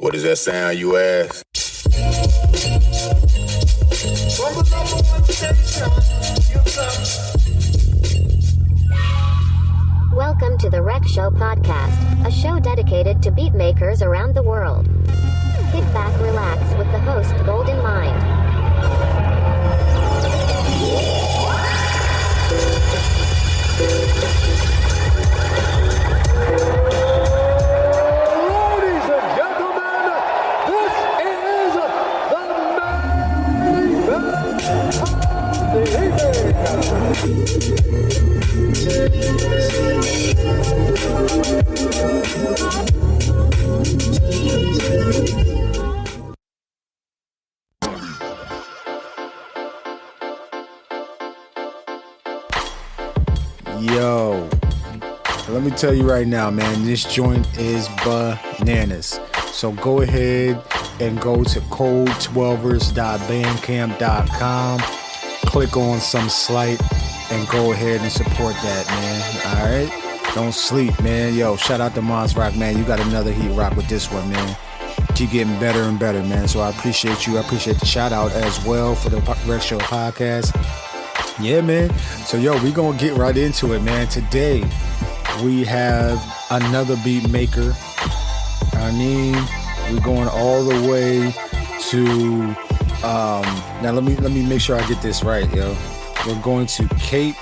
What does that sound, you ask? From the number one station, you come. Welcome to the Rec Show podcast, a show dedicated to beatmakers around the world. Kick back, relax with the host Gldnmnd. Yo, let me tell you right now, man, this joint is bananas. So go ahead and go to cold12ers.bandcamp.com, click on some slight, and go ahead and support that, man. All right, don't sleep, man. Yo, shout out to Mons Rock, man. You got another heat rock with this one, man. Keep getting better and better, man. So I appreciate you. I appreciate the shout out as well for the Rec Show podcast. Yeah, man. So, yo, we gonna get right into it, man. Today, we have another beat maker. I mean, we're going all the way to, now let me make sure I get this right, yo. We're going to Cape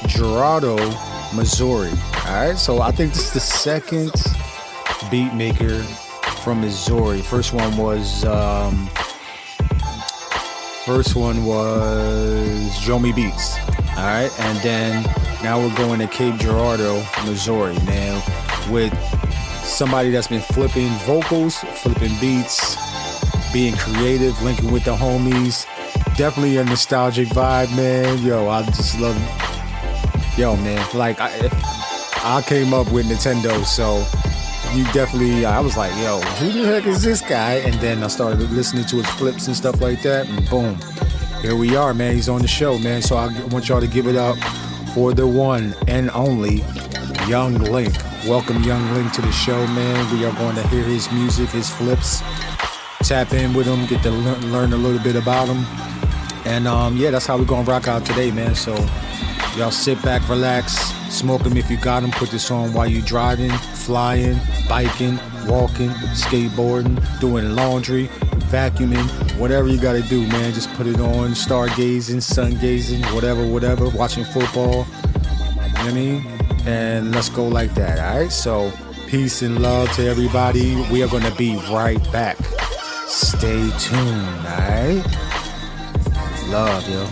Girardeau, Missouri. All right, so I think this is the second beat maker from Missouri. First one was Jomi Beats. All right, and then now we're going to Cape Girardeau, Missouri, man, with somebody that's been flipping vocals, flipping beats, being creative, linking with the homies. Definitely a nostalgic vibe, man. Yo, I just love it. Yo, man, like I came up with Nintendo, so you definitely, I was like, yo, who the heck is this guy? And then I started listening to his flips and stuff like that, and boom, here we are, man. He's on the show, man. So I want y'all to give it up for the one and only Ynglnk. Welcome Ynglnk to the show, man. We are going to hear his music, his flips, tap in with him, get to learn a little bit about him. And yeah, that's how we're gonna rock out today, man. So y'all sit back, relax, smoke them if you got them. Put this on while you driving, flying, biking, walking, skateboarding, doing laundry, vacuuming, whatever you gotta do, man. Just put it on, stargazing, sun gazing, whatever, watching football. You know what I mean? And let's go like that, all right? So peace and love to everybody. We are gonna be right back. Stay tuned, all right? Love, yo.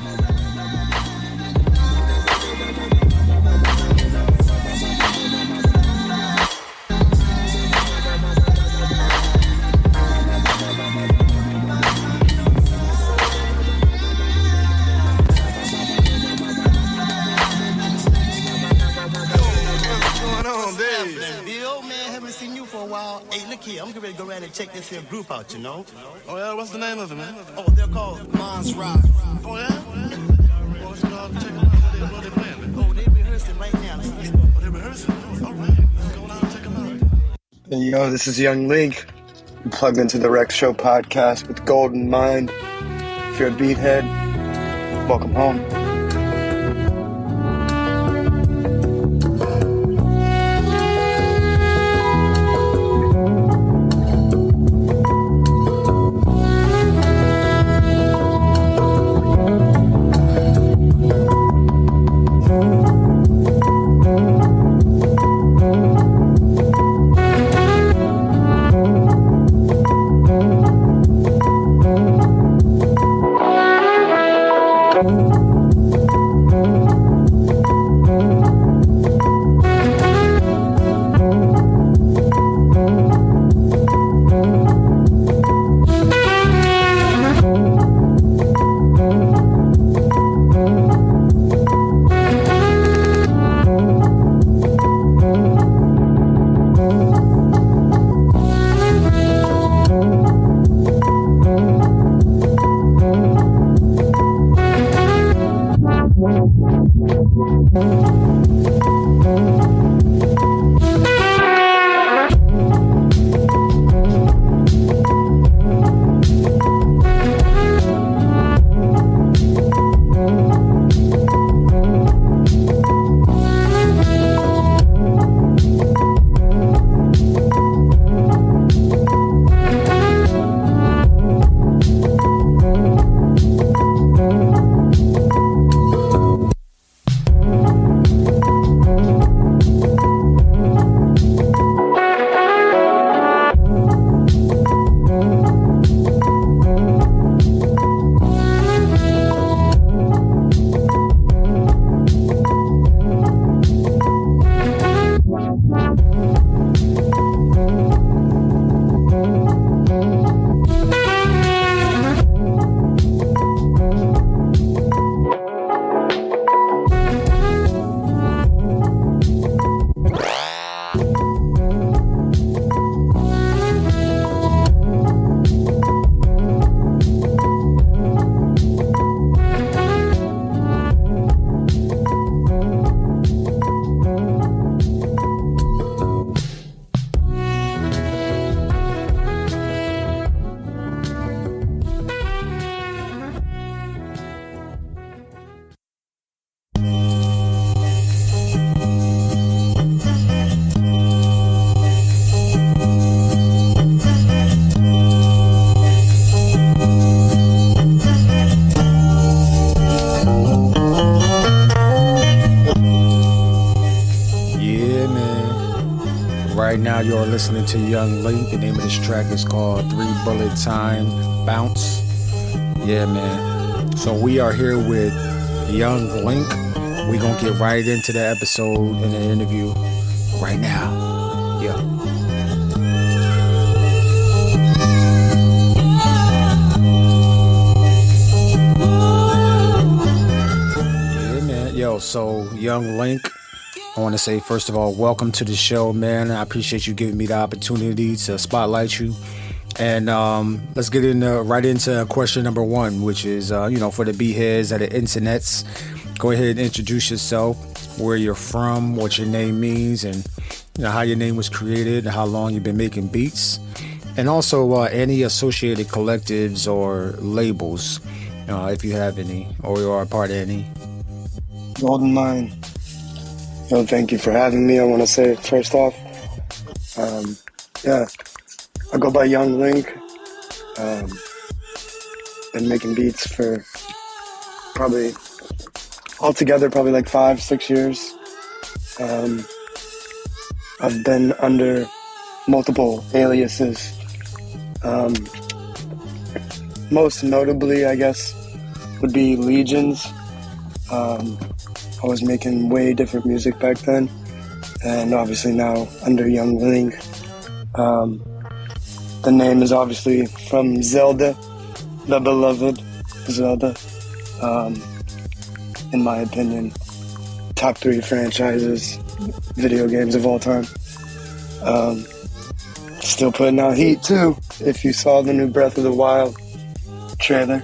Hey, look here, I'm getting ready to go around and check this here group out, you know? Oh, yeah? What's the name of it, man? Oh, they're called Mons Rock. Oh, yeah? Well, check them out. What they playing? Oh, they're rehearsing right now. Oh, they're rehearsing? All right. Let's go down and check them out. Hey, yo, this is Ynglnk. You plugged into the Rec Show podcast with Gldnmnd. If you're a beathead, welcome home. listening to Ynglnk. The name of this track is called 3 Bullet Time Bounce. Yeah, man. So we are here with Ynglnk. We're going to get right into the episode and the interview right now. Yeah. Yo, so Ynglnk, I want to say, first of all, welcome to the show, man. I appreciate you giving me the opportunity to spotlight you. And let's get right into question number one, which is, for the beat heads at the internets, go ahead and introduce yourself, where you're from, what your name means, and how your name was created, and how long you've been making beats. And also any associated collectives or labels, if you have any, or you are a part of any. Gldnmnd. Yo, thank you for having me. I want to say first off, I go by Ynglnk. Been making beats for probably like 5-6 years. I've been under multiple aliases. Most notably, I guess, would be Legions. I was making way different music back then, and obviously now under Ynglnk. The name is obviously from Zelda, the beloved Zelda. In my opinion, top 3 franchises, video games of all time. Still putting out heat too. If you saw the new Breath of the Wild trailer,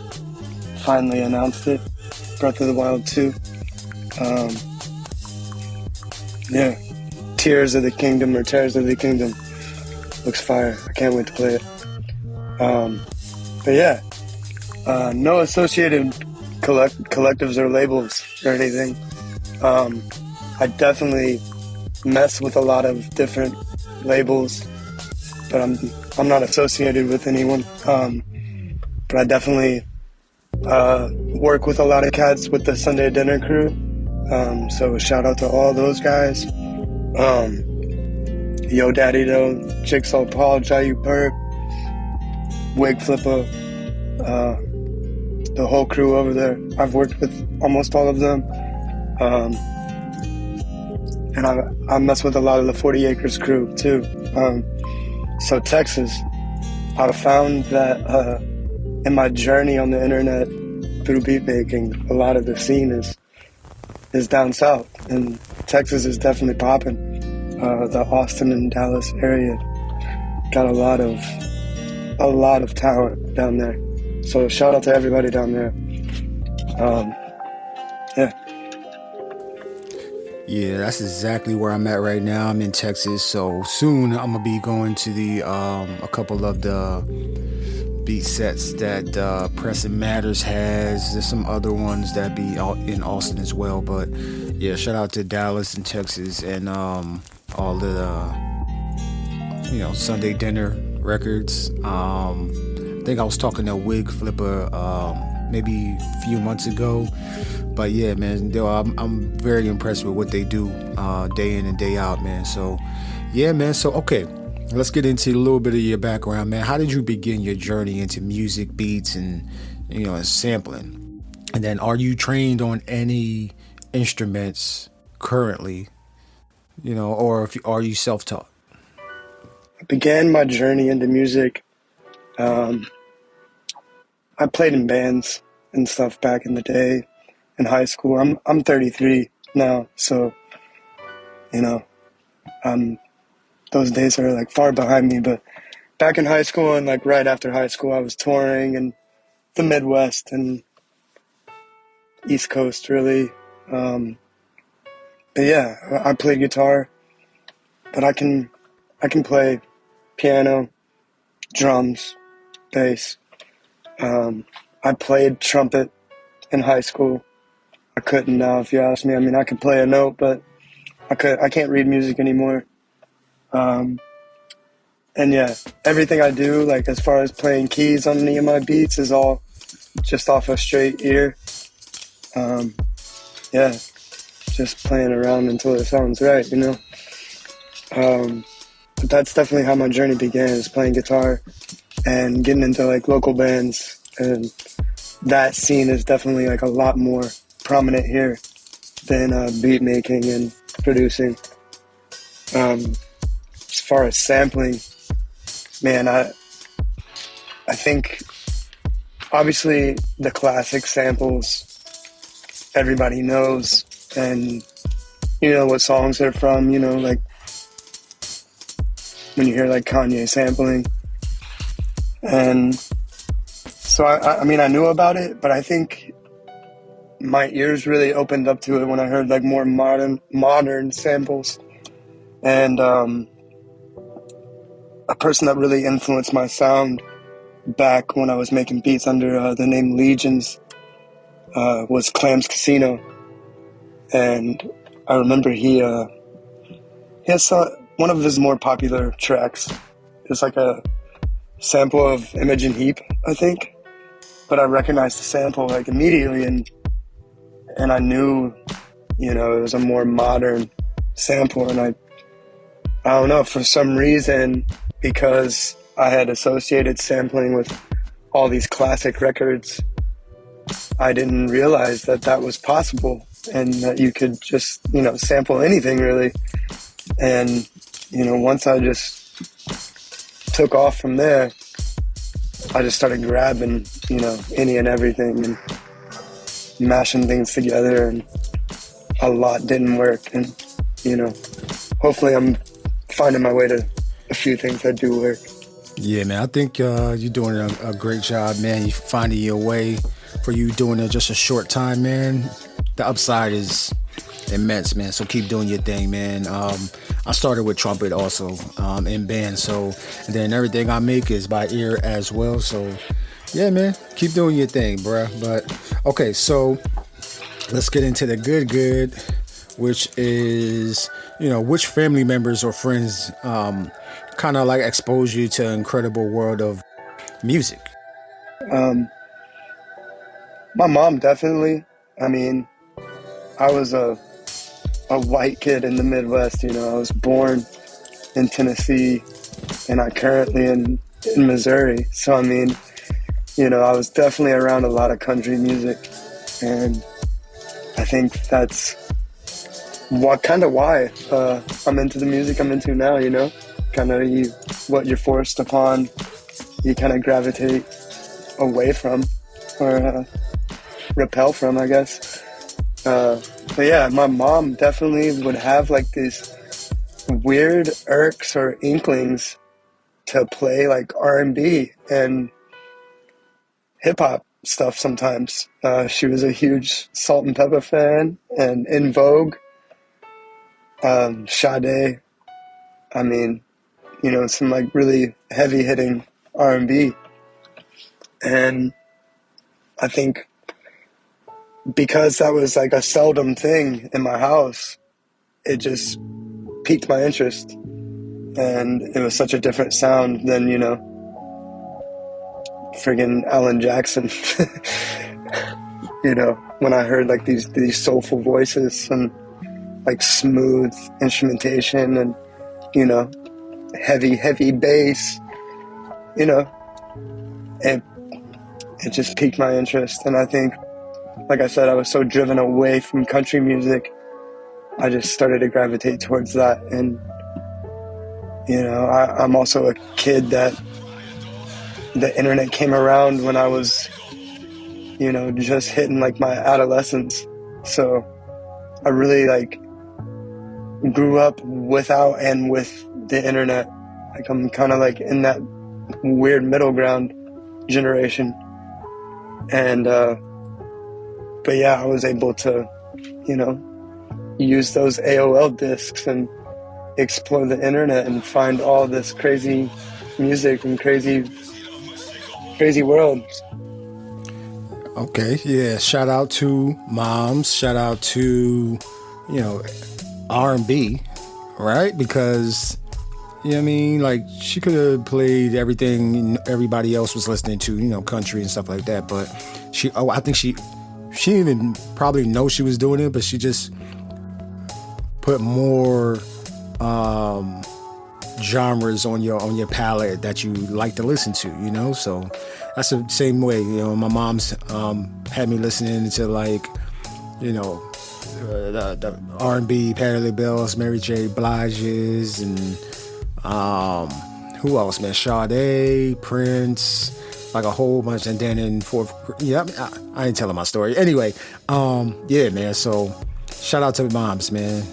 finally announced it, Breath of the Wild 2. Tears of the Kingdom or Tears of the Kingdom looks fire. I can't wait to play it. No associated collectives or labels or anything. I definitely mess with a lot of different labels, but I'm not associated with anyone. But I definitely work with a lot of cats with the Sunday Dinner crew. So shout out to all those guys. Yo Daddy though, Jigsaw Paul, Jayu Burp, Wig Flipper, the whole crew over there. I've worked with almost all of them. And I mess with a lot of the 40 Acres crew too. So Texas, I found that in my journey on the internet through beatmaking, a lot of the scene is down south, and Texas is definitely popping. The Austin and Dallas area got a lot of talent down there. So shout out to everybody down there. Yeah, that's exactly where I'm at right now. I'm in Texas, so soon I'm gonna be going to the a couple of the beat sets that Pressing Matters has. There's some other ones that be out in Austin as well, but yeah, shout out to Dallas and Texas and all the Sunday Dinner records. I think I was talking to Wig Flipper maybe a few months ago, but yeah, man, I'm very impressed with what they do day in and day out, man. So yeah, man. So okay, let's get into a little bit of your background, man. How did you begin your journey into music, beats, and and sampling? And then, are you trained on any instruments currently? Or are you self-taught? I began my journey into music. I played in bands and stuff back in the day in high school. I'm 33 now, so those days are like far behind me. But back in high school and like right after high school, I was touring in the Midwest and East Coast, really. But yeah, I played guitar, but I can play piano, drums, bass. I played trumpet in high school. I couldn't now, if you ask me. I mean, I could play a note, but I can't read music anymore. And yeah, everything I do, like as far as playing keys on any of my beats, is all just off a straight ear. Just playing around until it sounds right, But but that's definitely how my journey began, is playing guitar and getting into like local bands. And that scene is definitely like a lot more prominent here than beat making and producing. As far as sampling, man, I think obviously the classic samples everybody knows, and you know what songs they're from, you know, like when you hear like Kanye sampling. And so I mean, I knew about it, but I think my ears really opened up to it when I heard like more modern samples. And a person that really influenced my sound back when I was making beats under the name Legions was Clams Casino. And I remember he has one of his more popular tracks. It's like a sample of Imogen Heap, I think. But I recognized the sample like immediately, and I knew, you know, it was a more modern sample. And I don't know, for some reason, because I had associated sampling with all these classic records, I didn't realize that that was possible, and that you could just, you know, sample anything really. And, you know, once I just took off from there, I just started grabbing, you know, any and everything and mashing things together, and a lot didn't work. And, you know, hopefully I'm finding my way to a few things that do work. Yeah, man, I think you're doing a great job, man. You're finding your way for you doing it just a short time, man. The upside is immense, man. So keep doing your thing, man. I started with trumpet also in band, so and then everything I make is by ear as well. So yeah, man, keep doing your thing, bruh. But okay, so let's get into the good, which is, you know, which family members or friends kind of like expose you to an incredible world of music? My mom, definitely. I mean, I was a white kid in the Midwest, you know. I was born in Tennessee, and I currently in Missouri. So, I mean, you know, I was definitely around a lot of country music, and I think that's why I'm into the music I'm into now, you know. Kind of what you're forced upon, you kind of gravitate away from, or repel from, I guess. But yeah, my mom definitely would have like these weird irks or inklings to play like R&B and hip hop stuff sometimes. She was a huge Salt and Pepper fan, and In Vogue, Sade. I mean, you know, some like really heavy hitting R&B. And I think because that was like a seldom thing in my house, it just piqued my interest. And it was such a different sound than, you know, friggin' Alan Jackson. You know, when I heard like these soulful voices and like smooth instrumentation and, you know, heavy bass, you know, it just piqued my interest. And I think, like I said, I was so driven away from country music, I just started to gravitate towards that. And, you know, I'm also a kid that the internet came around when I was, you know, just hitting like my adolescence. So I really like grew up without and with the internet. Like I'm kind of like in that weird middle ground generation. And, but yeah, I was able to, you know, use those AOL discs and explore the internet and find all this crazy music and crazy worlds. Okay, yeah. Shout out to moms. Shout out to, you know, R&B, right? Because, you know what I mean? Like, she could have played everything everybody else was listening to, you know, country and stuff like that. But I think she didn't even probably know she was doing it, but she just put more genres on your palette that you like to listen to, you know. So that's the same way, you know. My mom's had me listening to, like, you know, the R&B, Patti LaBelle's, Mary J. Blige's, and who else, man? Sade, Prince, like a whole bunch. And then in fourth, yeah, I ain't telling my story. Anyway, yeah, man. So shout out to the moms, man.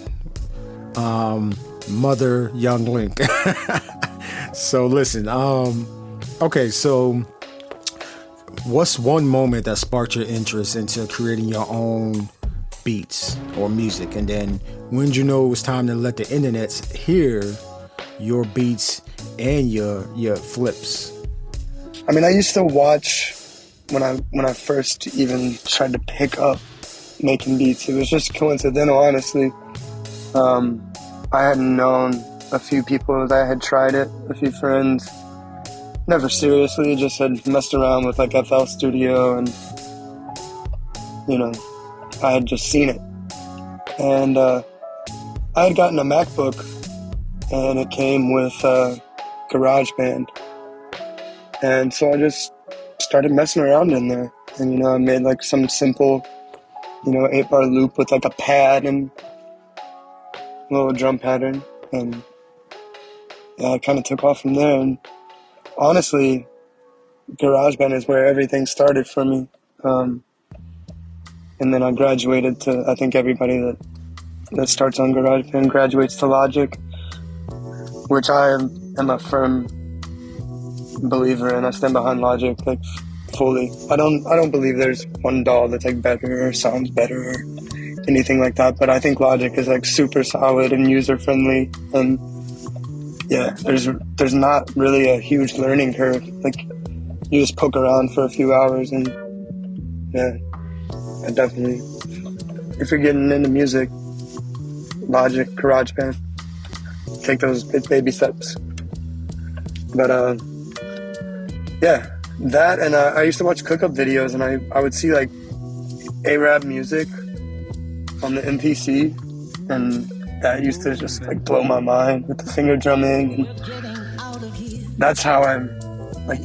Mother Ynglnk. So listen, okay, so what's one moment that sparked your interest into creating your own beats or music? And then when did you know it was time to let the internet hear your beats and your flips? I mean, I used to watch when I first even tried to pick up making beats. It was just coincidental, honestly. I had known a few people that had tried it, a few friends. Never seriously, just had messed around with like FL Studio, and you know, I had just seen it. And I had gotten a MacBook, and it came with GarageBand. And so I just started messing around in there. And, you know, I made like some simple, you know, 8-bar loop with like a pad and a little drum pattern. And yeah, I kind of took off from there. And honestly, GarageBand is where everything started for me. And then I graduated to, I think everybody that starts on GarageBand graduates to Logic, which I am a firm believer in. I stand behind Logic, like, fully. I don't believe there's one DAW that's like better or sounds better or anything like that, but I think Logic is like super solid and user friendly, and yeah, there's not really a huge learning curve. Like, you just poke around for a few hours, and yeah, I definitely, if you're getting into music, Logic, GarageBand, take those baby steps. But yeah, that, and I used to watch cook-up videos, and I would see like Arab music on the MPC, and that used to just like blow my mind with the finger drumming, and that's how I like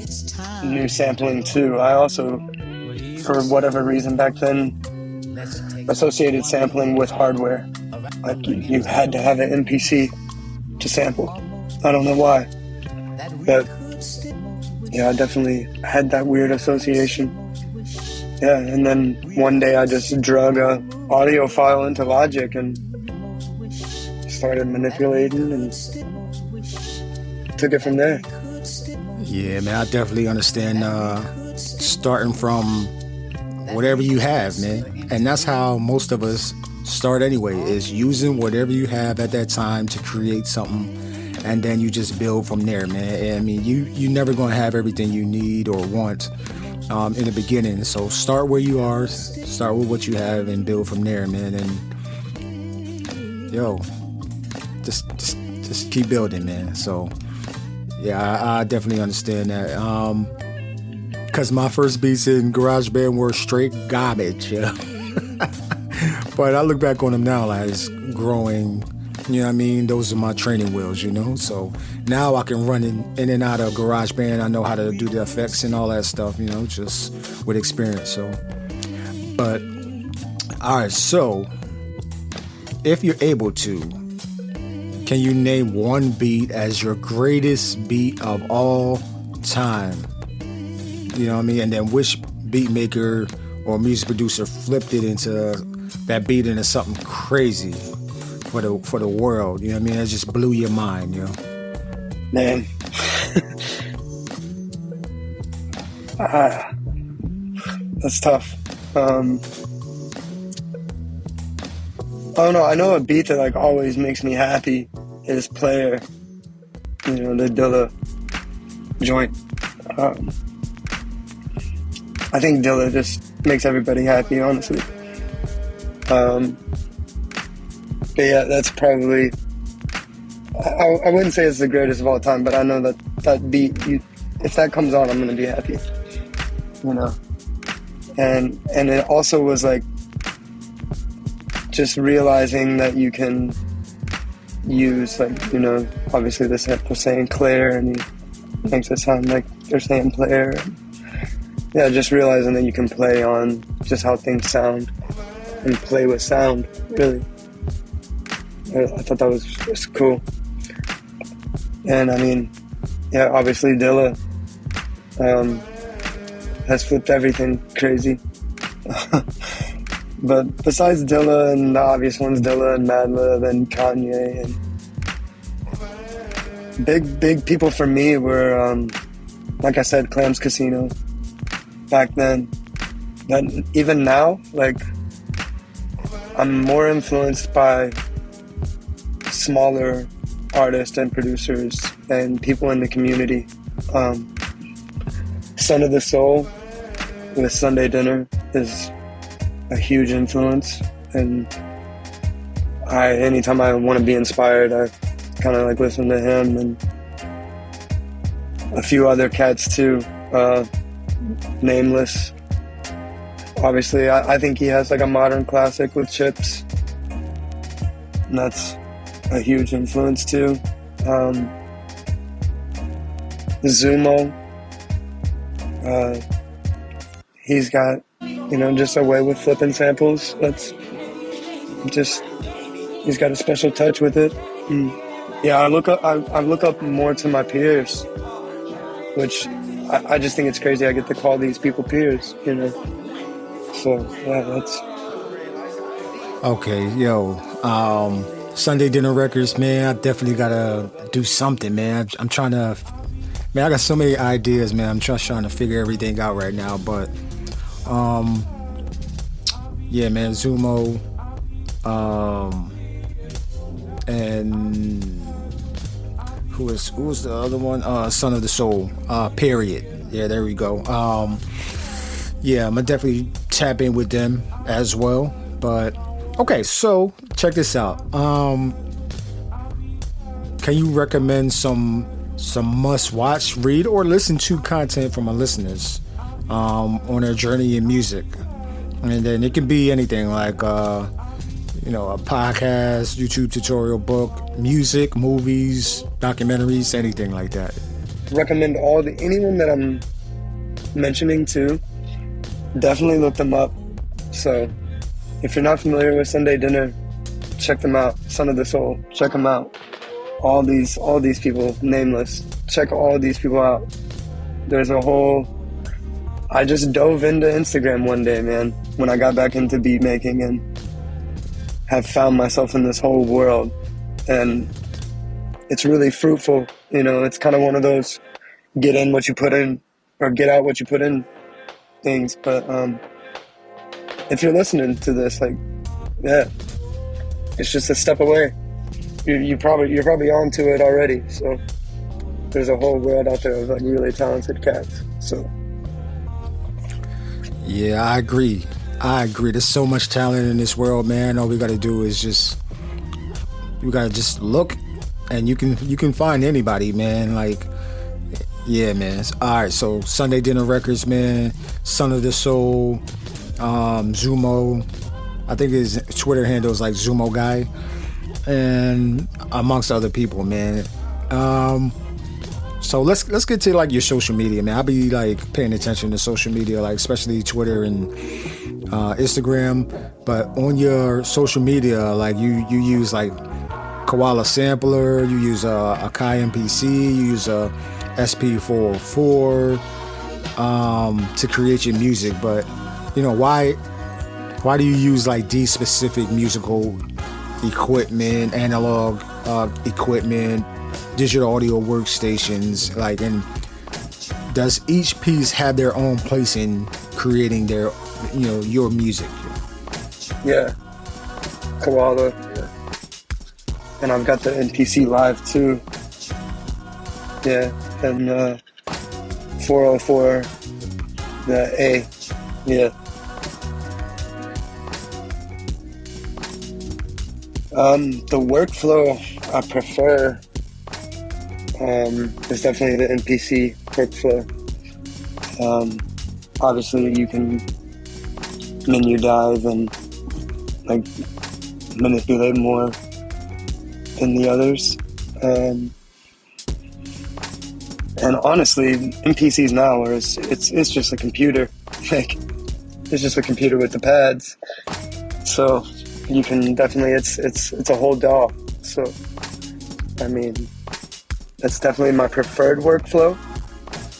knew sampling too. I also, for whatever reason back then, associated sampling with hardware. Like you had to have an MPC to sample. I don't know why, but yeah, I definitely had that weird association. Yeah, and then one day I just drug a audio file into Logic and started manipulating and took it from there. Yeah, man, I definitely understand starting from whatever you have, man. And that's how most of us start anyway, is using whatever you have at that time to create something. And then you just build from there, man. I mean, you never gonna have everything you need or want in the beginning. So start where you are, start with what you have, and build from there, man. And yo, just keep building, man. So yeah, I definitely understand that. Cause my first beats in GarageBand were straight garbage, you know. But I look back on them now like it's growing. You know what I mean? Those are my training wheels, you know? So now I can run in and out of GarageBand. I know how to do the effects and all that stuff, you know, just with experience. So, but, all right. So if you're able to, can you name one beat as your greatest beat of all time? You know what I mean? And then which beat maker or music producer flipped it into that beat into something crazy for the world, you know what I mean? It just blew your mind, you know? Man. That's tough. I don't know. I know a beat that like always makes me happy is Player, you know, the Dilla joint. I think Dilla just makes everybody happy, honestly. But yeah, that's probably, I wouldn't say it's the greatest of all time, but I know that beat, if that comes on, I'm going to be happy, you know? And it also was like, just realizing that you can use, like, you know, obviously the sample saying Claire, and he makes it sound like they're saying Claire. Yeah, just realizing that you can play on just how things sound and play with sound, really. I thought that was just cool. And I mean, yeah, obviously Dilla has flipped everything crazy. But besides Dilla and the obvious ones, Dilla and Madlib and Kanye, and big people for me were, like I said, Clams Casino back then. But even now, like, I'm more influenced by smaller artists and producers and people in the community. SunoftheSol with Sunday Dinner is a huge influence, and anytime I want to be inspired, I kind of like listen to him and a few other cats too. Nameless. Obviously, I think he has like a modern classic with Chips, and that's a huge influence too. Zumo, he's got, you know, just a way with flipping samples. That's just, he's got a special touch with it. Yeah, I look up more to my peers, which I just think it's crazy I get to call these people peers, you know. So yeah, that's Okay, yo, Sunday Dinner Records, man. I definitely gotta do something, man. I'm trying to, man. I got so many ideas, man. I'm just trying to figure everything out right now, but yeah, man. Zumo, and who was the other one? SunoftheSol. Period. Yeah, there we go. Yeah, I'm gonna definitely tap in with them as well. But okay, so check this out. Can you recommend some must watch, read, or listen to content from our listeners on their journey in music? And then it can be anything like you know, a podcast, YouTube tutorial, book, music, movies, documentaries, anything like that. Recommend anyone that I'm mentioning to, definitely look them up. So if you're not familiar with Sunday Dinner, check them out. SunoftheSol, check them out. All these people, nameless, check all these people out. There's a whole, I just dove into Instagram one day, man, when I got back into beat making, and have found myself in this whole world, and it's really fruitful. You know, it's kind of one of those get in what you put in, or get out what you put in things. But if you're listening to this, like, yeah, it's just a step away. You're probably onto it already. So there's a whole world out there of like really talented cats. So yeah, I agree. There's so much talent in this world, man. All we gotta do is you gotta just look, and you can find anybody, man. Like, yeah, man. All right, so Sunday Dinner Records, man. SunoftheSol, Zumo. I think his Twitter handle is like Zumo Guy, and amongst other people, man. So let's get to like your social media, man. I'll be like paying attention to social media, like especially Twitter and Instagram. But on your social media, like you use like Koala Sampler, you use a Kai MPC, you use a SP404 to create your music. But you know, why do you use like these specific musical equipment, analog equipment, digital audio workstations, like, and does each piece have their own place in creating their, you know, your music? yeah, Koala, yeah. And I've got the NPC Live too. Yeah, and 404, the A, yeah. The workflow I prefer is definitely the NPC workflow. Obviously, you can menu dive and like manipulate more than the others. And honestly, in PCs now, where it's just a computer, like it's just a computer with the pads. So you can definitely, it's a whole DAW. So I mean, that's definitely my preferred workflow.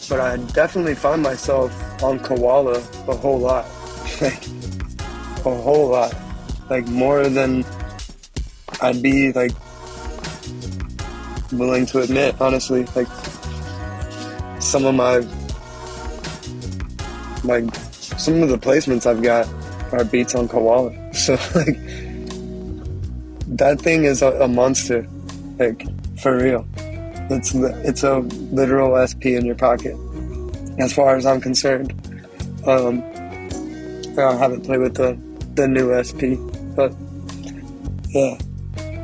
But I definitely find myself on Koala a whole lot, like a whole lot, like more than I'd be like willing to admit, honestly. Like some of the placements I've got are beats on Koala. So like that thing is a monster, like for real. It's a literal SP in your pocket, as far as I'm concerned. I haven't played with the new SP, but yeah.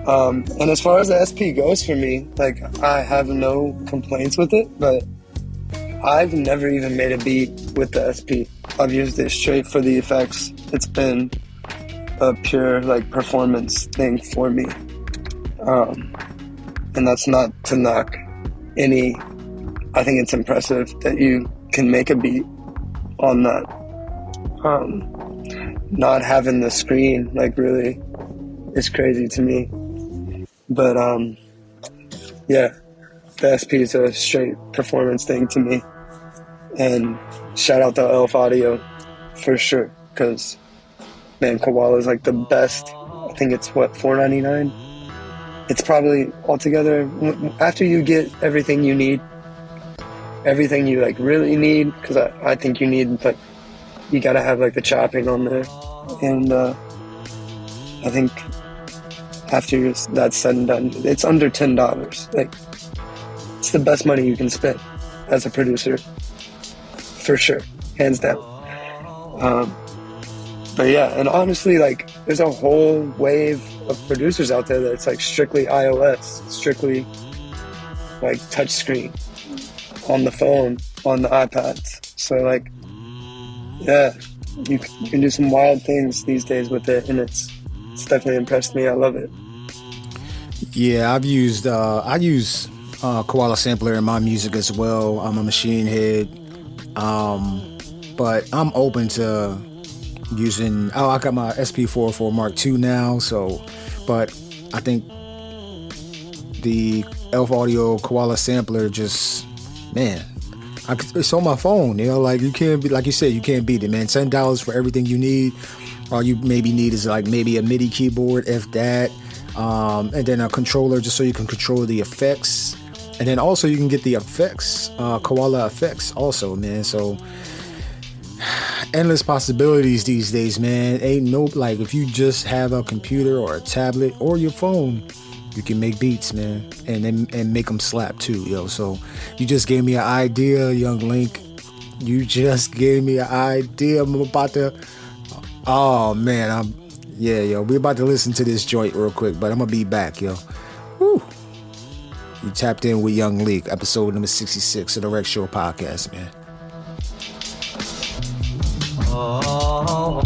And as far as the SP goes for me, like I have no complaints with it, but I've never even made a beat with the SP. I've used it straight for the effects. It's been a pure like performance thing for me. And that's not to knock any. I think it's impressive that you can make a beat on that. Not having the screen like really is crazy to me. But yeah, the SP is a straight performance thing to me. And shout out to Elf Audio for sure, because man, Koala is like the best. I think it's what, $4.99. It's probably altogether, after you get everything you need, everything you like really need, because I think you need, like, you gotta have like the chopping on there, and I think after that's said and done, it's under $10. Like, it's the best money you can spend as a producer, for sure, hands down. But yeah, and honestly, like, there's a whole wave of producers out there that's like strictly iOS, strictly like touchscreen on the phone, on the iPads. So like, yeah, you can do some wild things these days with it, and it's definitely impressed me. I love it. Yeah, I use Koala Sampler in my music as well. I'm a machine head, but I'm open to using. I got my SP404 Mark II now, so. But I think the Elf Audio Koala Sampler just, man, it's on my phone. You know, like you can't be, like you said, you can't beat it, man. $10 for everything you need. All you maybe need is like maybe a MIDI keyboard, if that, and then a controller just so you can control the effects. And then also you can get the effects, Koala effects also, man. So endless possibilities these days, man. Ain't no, like, if you just have a computer or a tablet or your phone, you can make beats, man, and make them slap too, yo. So you just gave me an idea, Ynglnk. You just gave me an idea. I'm about to, oh man, yo, we're about to listen to this joint real quick, but I'm gonna be back, yo. Woo. You tapped in with Ynglnk, episode number 66 of the Rex Show podcast, man. Oh.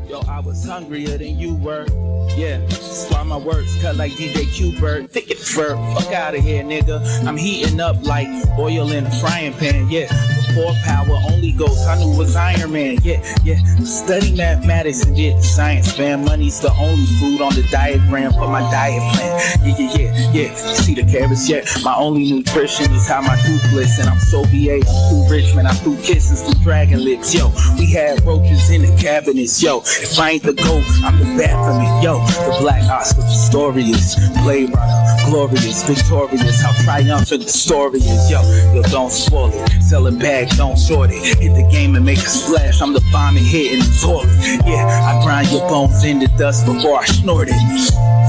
Yo, I was hungrier than you were. Yeah, that's why my words cut like DJ Q-Bird. Thick it fur, fuck out of here, nigga. I'm heating up like oil in a frying pan. Yeah, before power only goes, I knew it was Iron Man. Yeah. Study mathematics and get science, fam. Money's the only food on the diagram for my diet plan. Yeah. See the carrots, yeah. My only nutrition is how my tooth bliss. And I'm so BA, I'm too rich, man. I threw kisses through dragon lips, yo. We had roaches in the cabinets, yo. If I ain't the GOAT, I'm the Baphomet, yo. The Black Oscar Pistorius, Blade Runner, glorious, victorious. How triumphant the story is, yo. Don't spoil it. Sell it back, don't short it. Hit the game and make a splash. I'm the bomb and hit in the toilet. Yeah, I grind your bones in the dust before I snort it.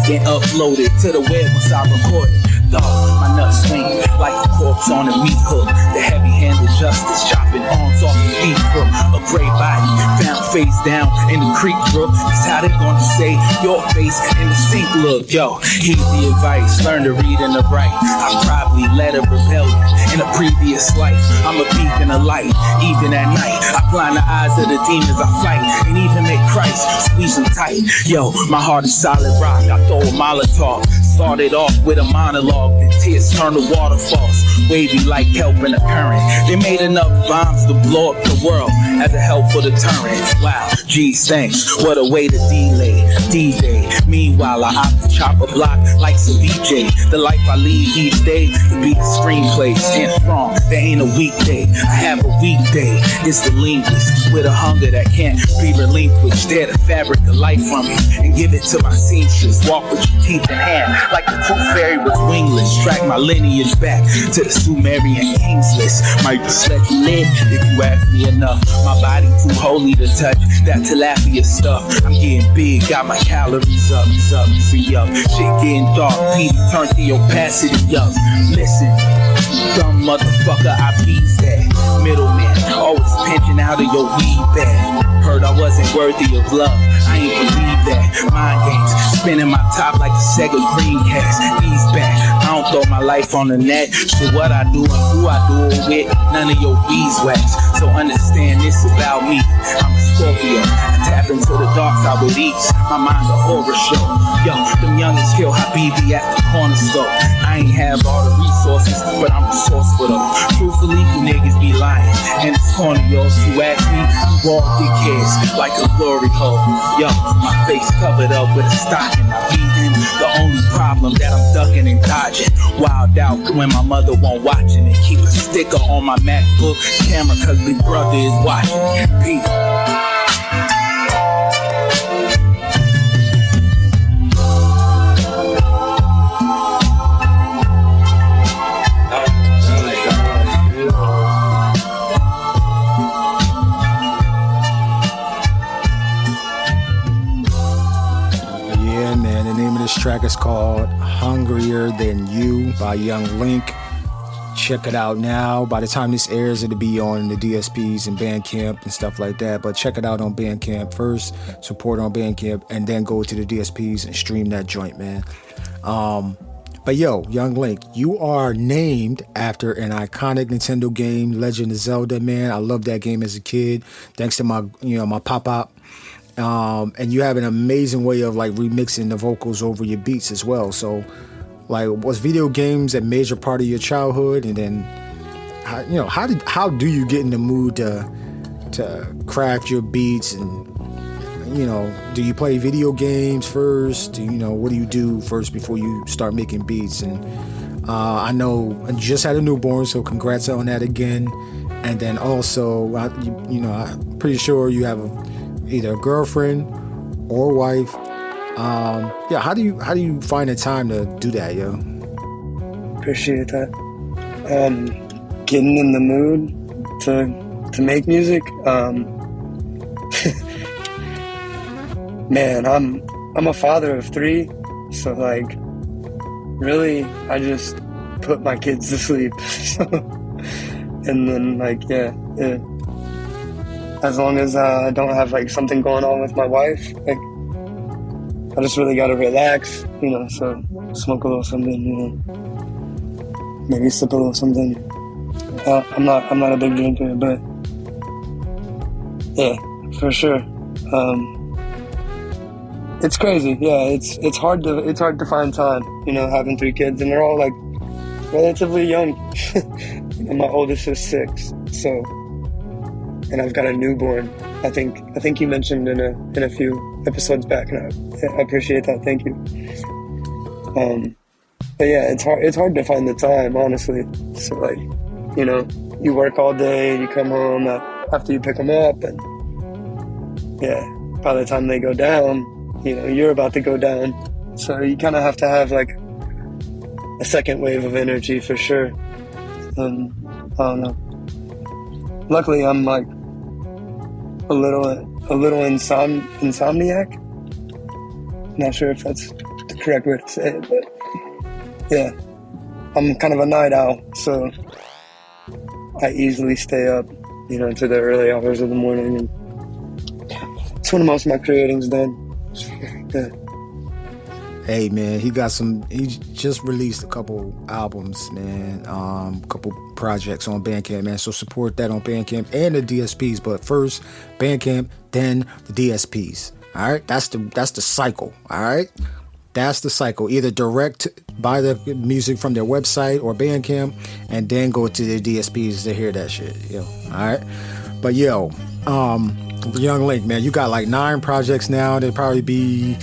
Then upload it to the web once I record it. Dog, my nuts swing like a corpse on a meat hook. The heavy-handed justice chopping arms off the feet hook. A great body, found face down in the creek brook. That's how they gonna say your face in the sink look. Yo, heed the advice, learn to read and to write. I probably led a rebellion in a previous life. I'm a beacon of light, even at night. I blind the eyes of the demons I fight, and even make Christ squeeze them tight. Yo, my heart is solid rock. I throw a Molotov. Started off with a monologue, then tears turn to waterfalls, wavy like kelp in a current. They made enough bombs to blow up the world as a helpful deterrent. Wow, geez, thanks. What a way to delay D-Day. Meanwhile, I opt to chop a block like some VJ. The life I lead each day to be the screenplay. Stand strong, there ain't a weekday. I have a weekday. It's the linguist with a hunger that can't be relinquished. Tear the fabric of life from me and give it to my seamstress. Walk with your teeth in hand like the tooth fairy was wingless. Track my lineage back to the Sumerian kings list. Might just let you live if you ask me enough. My body too holy to touch that tilapia stuff. I'm getting big, got my calories up, free up. Shit getting dark, P, turn the opacity up. Listen, dumb motherfucker, I beats that. Middleman, always pinching out of your weed bag. Heard I wasn't worthy of love, I ain't believe that. Mind games, spinning my top like a Sega Dreamcast. Ease back, I don't throw my life on the net. Shit, what I do and who I do it with, none of your beeswax. So understand this about me, I'm a Scorpio. I tap into the dark side with ease, my mind's a horror show. Yo, them youngins kill Habibi at the corner store. I ain't have all the resources, but I'm resourceful though. Truthfully, you niggas be lying, and it's corny, yo. You ask me, you all dickheads like a glory hole. Yo, my face covered up with a stocking. I beating the only problem that I'm ducking and dodging. Wild out when my mother won't watching and keep a sticker on my MacBook camera cause Big Brother is watching. Peace. This track is called Hungrier Than You by Ynglnk. Check it out now. By the time this airs, it'll be on the DSPs and Bandcamp and stuff like that. But check it out on Bandcamp first, support on Bandcamp, and then go to the DSPs and stream that joint, man. But yo, Ynglnk, you are named after an iconic Nintendo game, Legend of Zelda, man. I loved that game as a kid. Thanks to my pop-up. And you have an amazing way of like remixing the vocals over your beats as well. So like, was video games a major part of your childhood? And then how do you get in the mood to craft your beats? And do you play video games first? What do you do first before you start making beats? And I know I just had a newborn, so congrats on that again. And then also I'm pretty sure you have either a girlfriend or wife. How do you find the time to do that, yo? Appreciate that. Getting in the mood to make music. Man, I'm a father of 3, so like really I just put my kids to sleep. And then as long as I don't have like something going on with my wife, like I just really gotta relax, so smoke a little something, maybe sip a little something. I'm not a big drinker, but yeah, for sure. It's crazy. Yeah, it's hard to find time, having 3 kids, and they're all like relatively young. My oldest is 6, so. And I've got a newborn. I think you mentioned in a few episodes back, and I appreciate that. Thank you. But yeah, it's hard to find the time, honestly. So like, you work all day, you come home after you pick them up, and yeah, by the time they go down, you're about to go down. So you kind of have to have like a second wave of energy for sure. And I don't know. Luckily, I'm like a little insomniac. Not sure if that's the correct way to say it, but yeah, I'm kind of a night owl, so I easily stay up, to the early hours of the morning and That's when most of my creating's done. Yeah. Hey man, he just released a couple albums, man. Couple projects on Bandcamp, man. So support that on Bandcamp and the DSPs. But first Bandcamp, then the DSPs. All right, that's the cycle. All right, that's the cycle. Either direct buy the music from their website or Bandcamp, and then go to the DSPs to hear that shit. Yo, all right. But Ynglnk, man, you got like 9 projects now. There'll probably be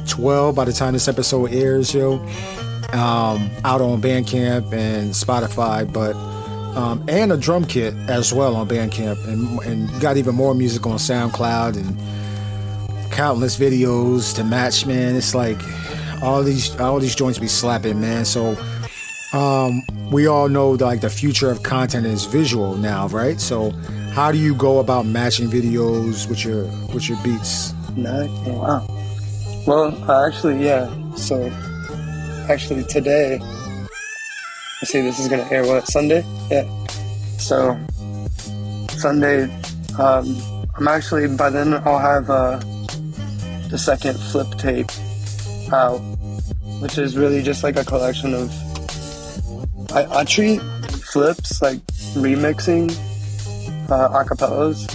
12 by the time this episode airs, yo. Out on Bandcamp and Spotify, but and a drum kit as well on Bandcamp, and you got even more music on SoundCloud and countless videos to match, man. It's like all these joints be slapping, man. So we all know that, like, the future of content is visual now, right? So how do you go about matching videos with your beats? Nice. Wow. Well, actually, yeah. So, actually, today, let's see, this is gonna air what, Sunday? Yeah. So, Sunday, I'm actually, by then I'll have the second flip tape out, which is really just like a collection of. I treat flips like remixing acapellas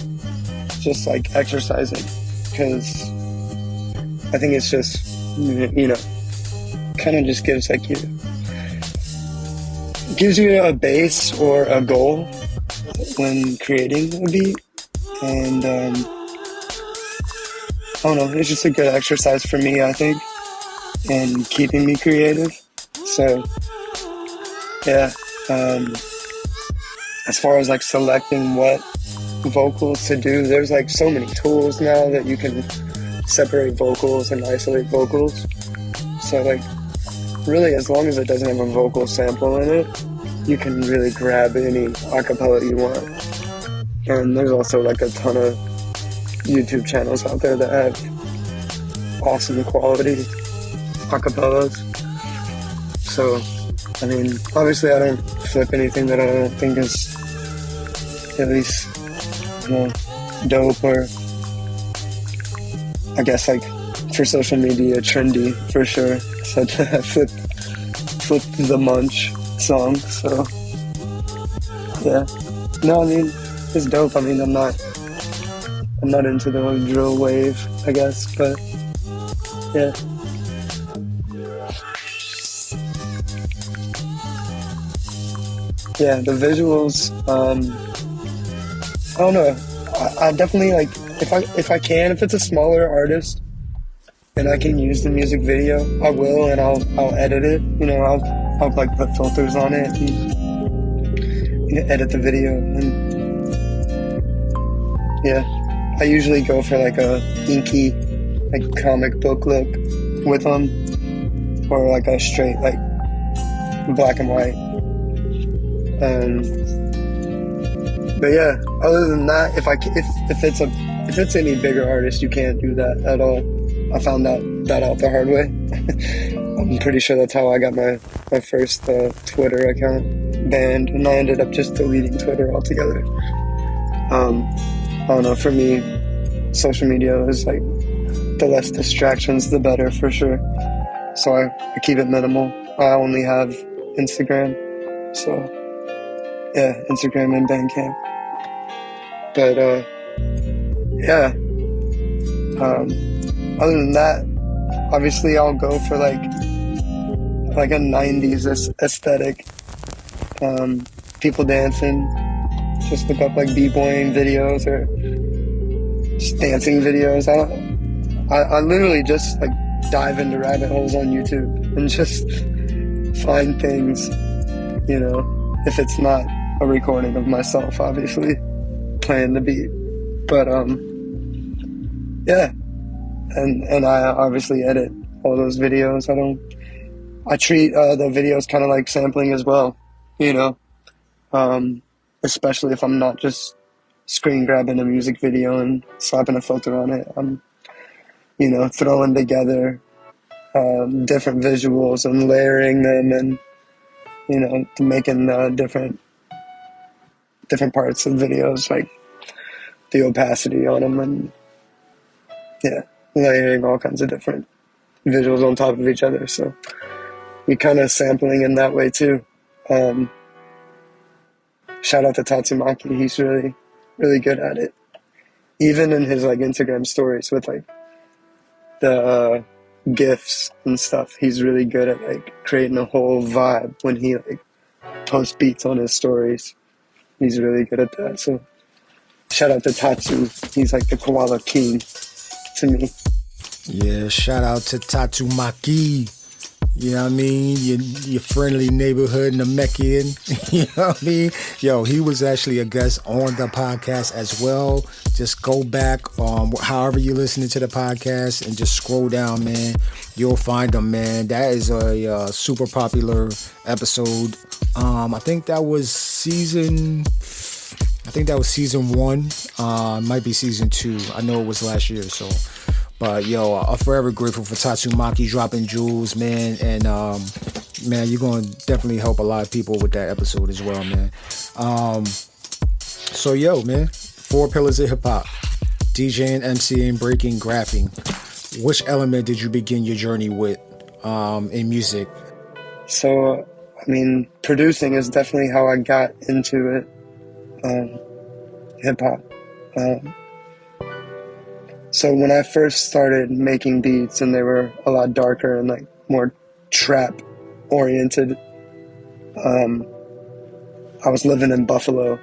just like exercising, because I think it's just, kind of just gives you a base or a goal when creating a beat, and I don't know, it's just a good exercise for me, I think, and keeping me creative. So yeah, as far as like selecting what vocals to do, there's like so many tools now that you can separate vocals and isolate vocals. So like, really, as long as it doesn't have a vocal sample in it, you can really grab any acapella you want. And there's also like a ton of YouTube channels out there that have awesome quality acapellas. So, I mean, obviously I don't flip anything that I don't think is at least, dope, or I guess like for social media trendy, for sure. So I flipped the Munch song, so yeah. No, I mean, it's dope. I mean, I'm not into the drill wave, I guess, but yeah. Yeah, the visuals, I don't know. I definitely, like, if it's a smaller artist and I can use the music video, I will, and I'll edit it. I'll like put filters on it and edit the video. And yeah, I usually go for like a inky, like comic book look with them, or like a straight like black and white. But yeah, other than that, if it's any bigger artist, you can't do that at all. I found that out the hard way. I'm pretty sure that's how I got my first Twitter account banned, and I ended up just deleting Twitter altogether. I don't know, for me, social media is like, the less distractions, the better, for sure. So I keep it minimal. I only have Instagram, so yeah, Instagram and Bandcamp. But yeah. Other than that, obviously I'll go for like a 90s aesthetic. People dancing. Just look up like b-boying videos or just dancing videos. I literally just like dive into rabbit holes on YouTube and just find things, if it's not a recording of myself, obviously, playing the beat. But yeah. And I obviously edit all those videos. I treat the videos kind of like sampling as well, especially if I'm not just screen grabbing a music video and slapping a filter on it. I'm, throwing together different visuals and layering them, and, making different parts of videos, like the opacity on them, and layering all kinds of different visuals on top of each other. So we kind of sampling in that way too. Shout out to Tatsumaki. He's really, really good at it. Even in his like Instagram stories with like the GIFs and stuff, he's really good at like creating a whole vibe when he like posts beats on his stories. He's really good at that. So shout out to Tatsu. He's like the koala king to me. Yeah, shout out to Tatsumaki. You know what I mean? Your friendly neighborhood Namekian. You know what I mean? Yo, he was actually a guest on the podcast as well. Just go back, however you're listening to the podcast, and just scroll down, man. You'll find him, man. That is a super popular episode. I think that was season 1. Might be season 2. I know it was last year, so. But yo, I'm forever grateful for Tatsumaki dropping jewels, man. And man, you're gonna definitely help a lot of people with that episode as well, man. So yo, man, 4 pillars of hip hop: DJing, MCing, breaking, graphing. Which element did you begin your journey with in music? So, I mean, producing is definitely how I got into it. Hip hop. So when I first started making beats and they were a lot darker and like more trap oriented, I was living in Buffalo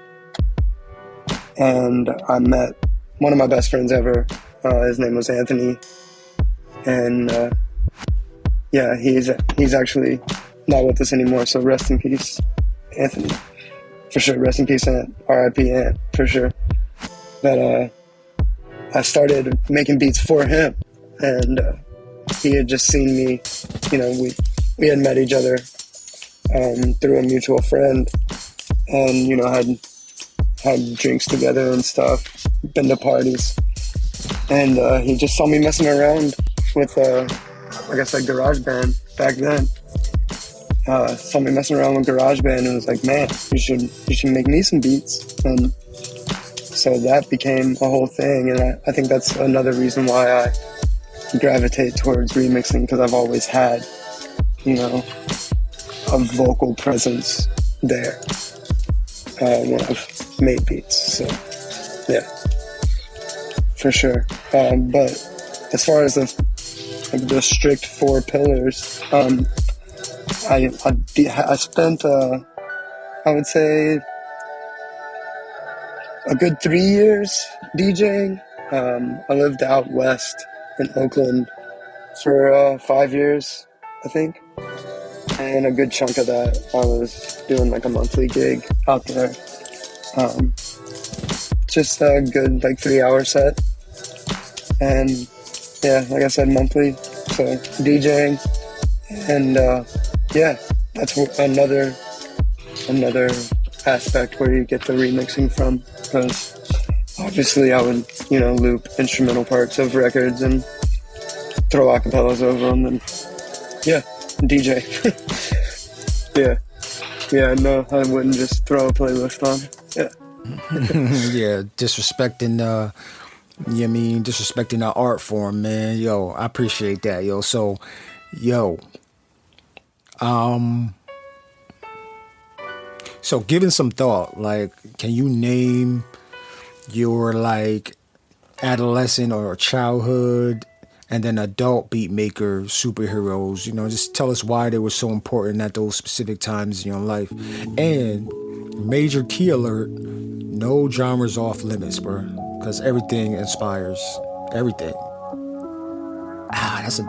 and I met one of my best friends ever. His name was Anthony, and yeah, he's actually not with us anymore. So rest in peace, Anthony, for sure. Rest in peace, Ant. R.I.P. Ant, for sure. But I started making beats for him, and he had just seen me. You know, we had met each other through a mutual friend, and you know, had drinks together and stuff, been to parties, and he just saw me messing around with like I said, GarageBand back then. Saw me messing around with GarageBand and was like, man, you should make me some beats. And so that became a whole thing, and I think that's another reason why I gravitate towards remixing, because I've always had, you know, a vocal presence there when I've made beats. So yeah, for sure. But as far as the strict 4 pillars, I spent I would say a good 3 years DJing. I lived out west in Oakland for 5 years, I think. And a good chunk of that I was doing like a monthly gig out there. Just a good like 3-hour set. And yeah, like I said, monthly. So DJing. And yeah, that's another aspect where you get the remixing from, because obviously I would, you know, loop instrumental parts of records and throw acapellas over them, and yeah, DJ. yeah, no, I wouldn't just throw a playlist on. Yeah. Yeah, disrespecting the art form, man. Yo, I appreciate that, yo. So, yo, so giving some thought, like, can you name your like adolescent or childhood and then adult beatmaker superheroes? You know, just tell us why they were so important at those specific times in your life. And major key alert, no genres off limits, bro, because everything inspires everything. That's a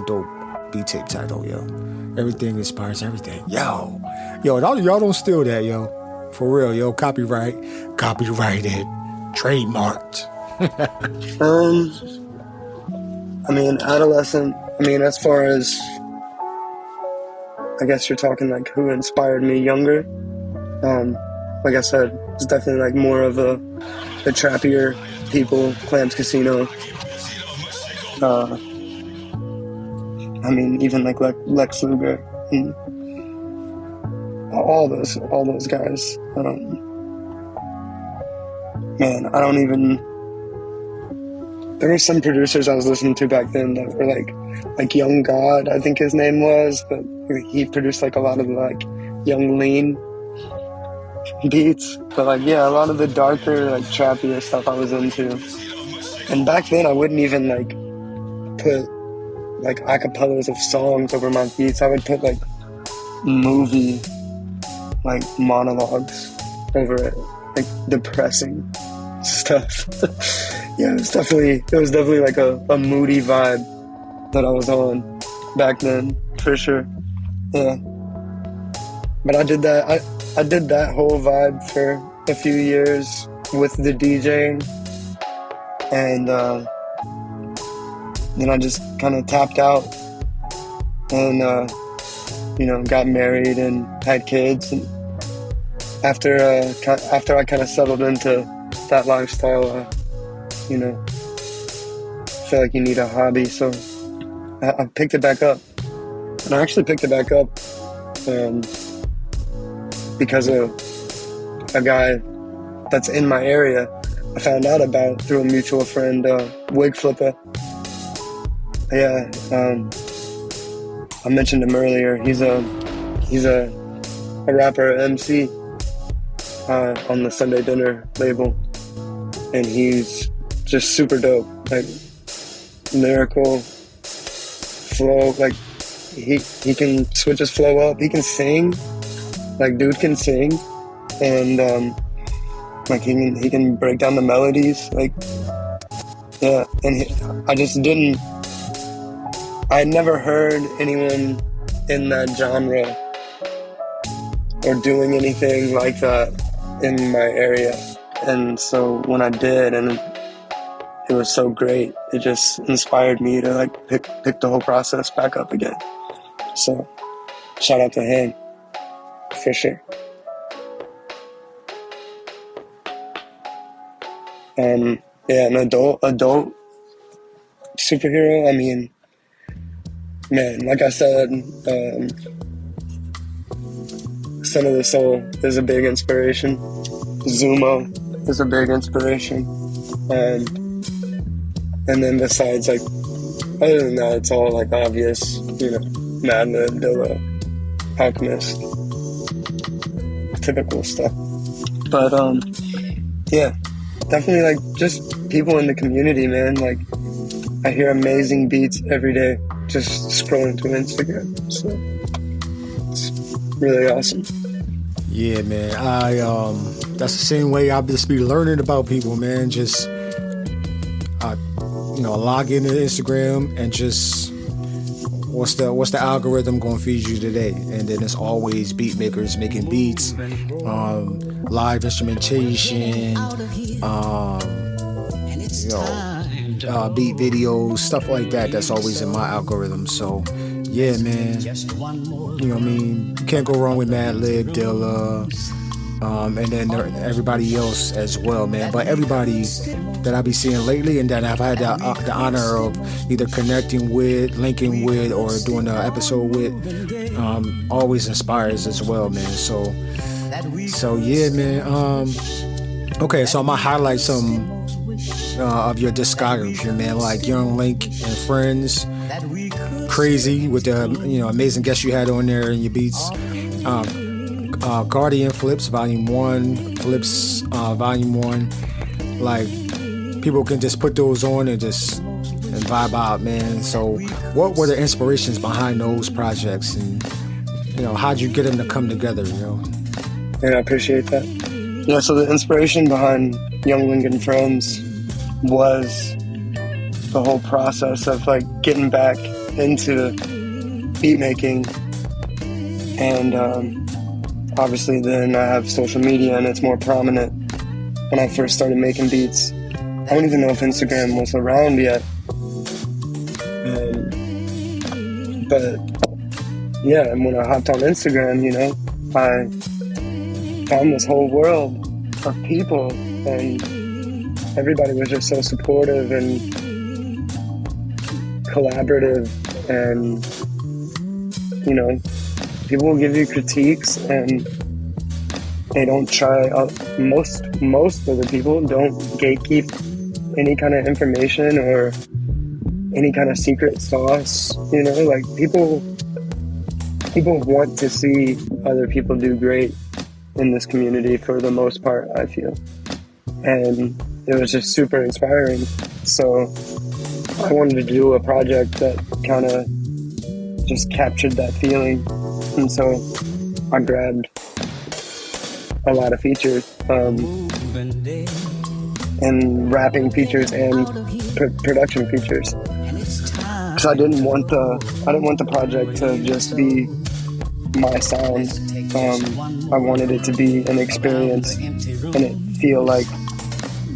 dope beat tape title, yo. Everything inspires everything. Yo, y'all don't steal that, yo. For real, yo. Copyrighted, trademarked. I mean, adolescent, as far as, I guess you're talking like who inspired me younger. Like I said, it's definitely like more of the trappier people, Clams Casino. Even like Lex Luger and all those guys. Man, I don't even there were some producers I was listening to back then that were like Young God, I think his name was, but he produced like a lot of like Ynglnk beats. But like, yeah, a lot of the darker, like trappier stuff I was into. And back then I wouldn't even like put like acapellas of songs over my beats. I would put like movie like monologues over it, like depressing stuff. Yeah, it was definitely like a moody vibe that I was on back then, for sure. Yeah. But I did that whole vibe for a few years with the DJing, and then I just kind of tapped out and got married and had kids. And after I kind of settled into that lifestyle, feel like you need a hobby, so I picked it back up. And I actually picked it back up because of a guy that's in my area I found out about through a mutual friend, Wig Flipper. Yeah, I mentioned him earlier. He's a rapper, MC on the Sunday Dinner label, and he's just super dope. Like lyrical flow, like he can switch his flow up. He can sing, like dude can sing, and like he can break down the melodies. Like yeah, and I had never heard anyone in that genre or doing anything like that in my area. And so when I did, and it was so great, it just inspired me to like pick the whole process back up again. So shout out to him, for sure. Yeah, an adult superhero, I mean, man, like I said, SunoftheSol is a big inspiration. Zumo is a big inspiration. And then besides, like, other than that, it's all like obvious, Madlib, Dilla, Alchemist, typical stuff. But yeah, definitely like just people in the community, man. Like, I hear amazing beats every day just scrolling through Instagram, so it's really awesome. Yeah, man. That's the same way I just be learning about people, man. Just log into Instagram and just what's the algorithm gonna feed you today? And then it's always beat makers making beats, live instrumentation, beat videos, stuff like that. That's always in my algorithm. So yeah, man, you can't go wrong with Madlib, Dilla, and then everybody else as well, man. But everybody that I be seeing lately and that I've had the honor of either connecting with, linking with, or doing an episode with, always inspires as well, man. So yeah, man. Okay, so I'm gonna highlight some of your discography, man, like Ynglnk and Friends, Crazy with the amazing guests you had on there and your beats. Guardian Flips Volume 1, Flips Volume 1. Like, people can just put those on and vibe out, man. So what were the inspirations behind those projects, and how'd you get them to come together? Yeah, I appreciate that. Yeah, so the inspiration behind Ynglnk and Friends was the whole process of like getting back into beat making, and obviously then I have social media and it's more prominent. When I first started making beats, I don't even know if Instagram was around yet, but yeah, and when I hopped on Instagram, I found this whole world of people, and everybody was just so supportive and collaborative, and people will give you critiques, and they don't try. Most of the people don't gatekeep any kind of information or any kind of secret sauce, you know, like people want to see other people do great in this community for the most part, I feel. And it was just super inspiring. So I wanted to do a project that kind of just captured that feeling. And so I grabbed a lot of features, and rapping features and production features. So I didn't want the project to just be my sound. I wanted it to be an experience and it feel like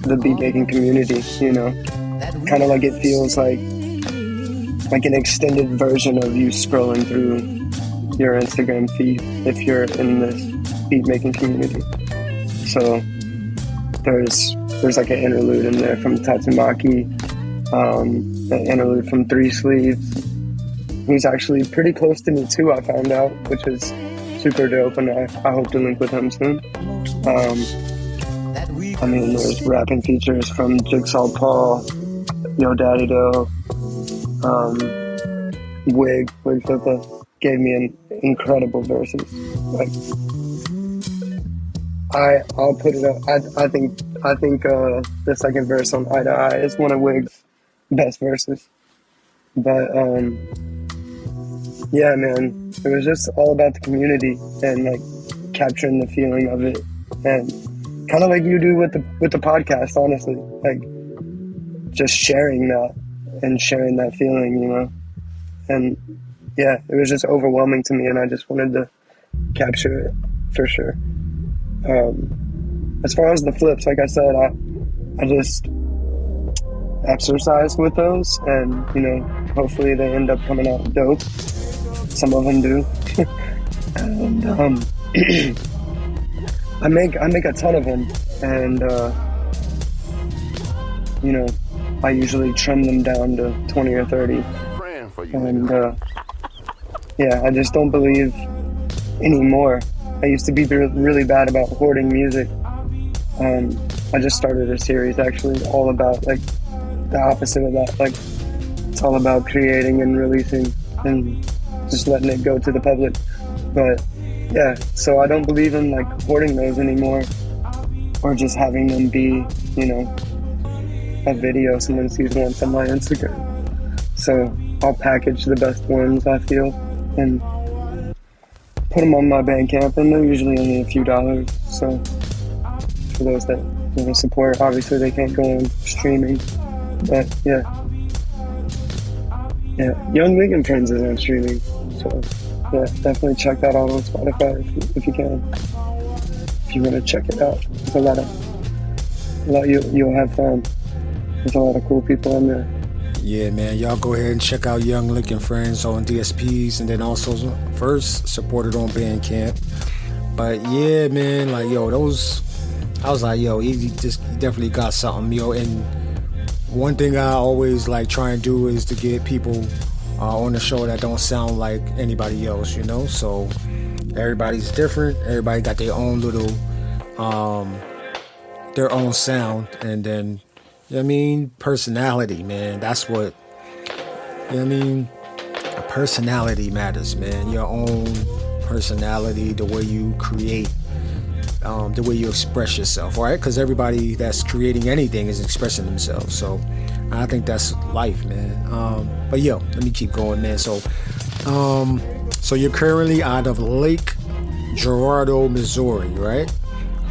the beat making community, you know, kind of like it feels like an extended version of you scrolling through your Instagram feed if you're in this beat making community. So there's like an interlude in there from Tatsumaki, an interlude from Three Sleeves, who's actually pretty close to me too, I found out, which is super dope, and I hope to link with him soon. I mean, there's rapping features from Jigsaw Paul, Yo Daddy Doe, Wig Flipper gave me an incredible verses. Like, I'll put it up. I think the second verse on Eye to Eye is one of Wig's best verses. But yeah, man, it was just all about the community and like capturing the feeling of it, and kind of like you do with the podcast, honestly, like just sharing that and sharing that feeling, you know. And yeah, it was just overwhelming to me, and I just wanted to capture it for sure. As far as the flips, like I said, I just exercise with those, and you know, hopefully they end up coming out dope. Some of them do. And I make a ton of them, and you know, I usually trim them down to 20 or 30. And yeah, I just don't believe anymore. I used to be really bad about hoarding music. I just started a series actually all about like the opposite of that. Like, it's all about creating and releasing and just letting it go to the public. But yeah, so I don't believe in like hoarding those anymore, or just having them be, you know, a video someone sees once on my Instagram. So I'll package the best ones, I feel, and put them on my Bandcamp, and they're usually only a few dollars. So for those that want to support, obviously they can't go on streaming, but yeah, Ynglnk and Friends is on streaming. So yeah, definitely check that out on Spotify if you can. If you want to check it out, there's you'll have fun. There's a lot of cool people on there. Yeah, man, y'all go ahead and check out Ynglnk and Friends on DSPs, and then also first support it on Bandcamp. But yeah, man, like, yo, those, I was like, yo, he definitely got something, yo. And one thing I always like try and do is to get people on the show that don't sound like anybody else, you know. So everybody's different. Everybody got their own little, their own sound, and then, you know what I mean, personality, man. That's what, you know what I mean, personality matters, man. Your own personality, the way you create, the way you express yourself, right? Because everybody that's creating anything is expressing themselves. So I think that's life, man. But yo, let me keep going, man. So you're currently out of Lake Girardeau, Missouri, right?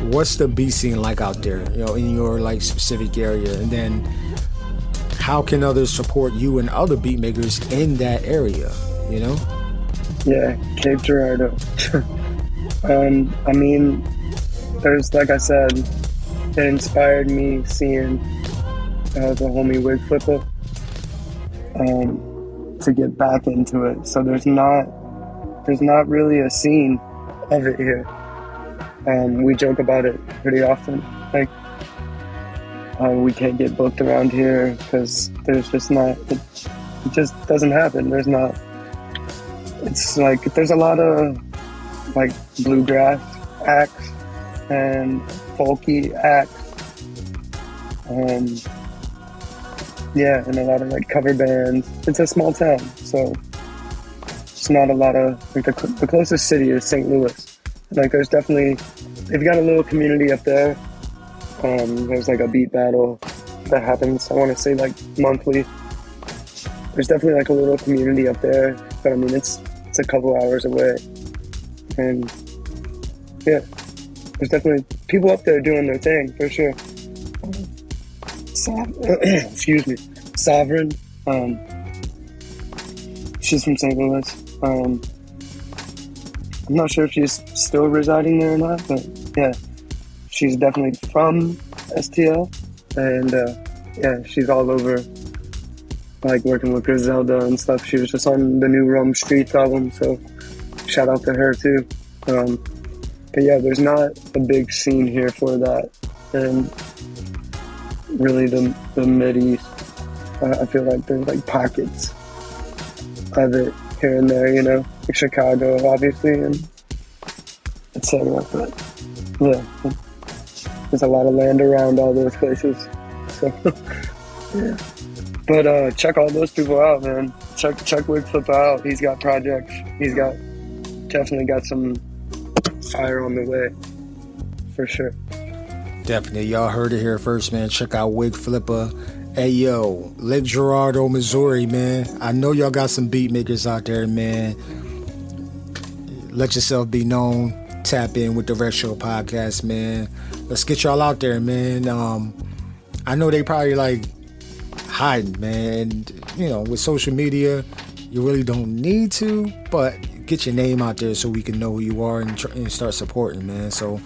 What's the beat scene like out there, you know, in your like specific area? And then how can others support you and other beat makers in that area, you know? Yeah, Cape Girardeau. I mean, there's, like I said, it inspired me seeing the homie Wig Flipper to get back into it. So there's not really a scene of it here. We joke about it pretty often. Like, we can't get booked around here because there's just not, it just doesn't happen. There's not, it's like, there's a lot of like bluegrass acts and folky acts, Yeah, and a lot of like cover bands. It's a small town, so it's not a lot of like the closest city is St. Louis. Like there's definitely, they've got a little community up there. There's like a beat battle that happens, I want to say like monthly. There's definitely like a little community up there, but I mean it's a couple hours away. And yeah, there's definitely people up there doing their thing for sure. Excuse me, Sovereign. She's from St. Louis. I'm not sure if she's still residing there or not, but yeah, she's definitely from STL, and yeah, she's all over, like working with Griselda and stuff. She was just on the new Rome Streets album, so shout out to her too. But yeah, there's not a big scene here for that, and really the Mideast, I feel like there's like pockets of it here and there, you know, like Chicago obviously, and etc. But yeah, there's a lot of land around all those places, so yeah. But check all those people out, man. Check Wigflipper out. He's got projects. He's definitely got some fire on the way, for sure. Definitely, y'all heard it here first, man. Check out Wigflipper. Hey, yo, Lake Girardeau, Missouri, man. I know y'all got some beat makers out there, man. Let yourself be known. Tap in with the Retro Podcast, man. Let's get y'all out there, man. I know they probably like hiding, man. You know, with social media, you really don't need to, but get your name out there so we can know who you are and start supporting, man. So,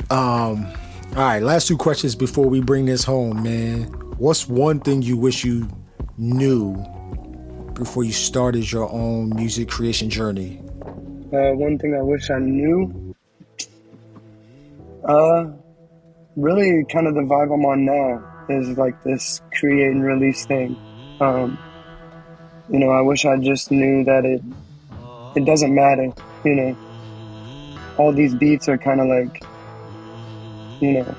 all right, last two questions before we bring this home, man. What's one thing you wish you knew before you started your own music creation journey? One thing I wish I knew, really kind of the vibe I'm on now is like this create and release thing. You know, I wish I just knew that it doesn't matter, you know. All these beats are kind of like, you know,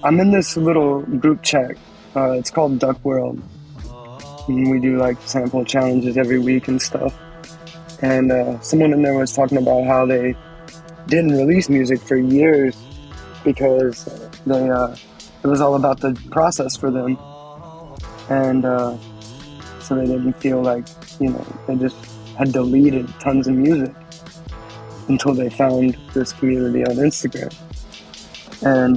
I'm in this little group chat. It's called Duck World. And we do like sample challenges every week and stuff. And someone in there was talking about how they didn't release music for years because it was all about the process for them. And so they didn't feel like, you know, they just had deleted tons of music until they found this community on Instagram. And,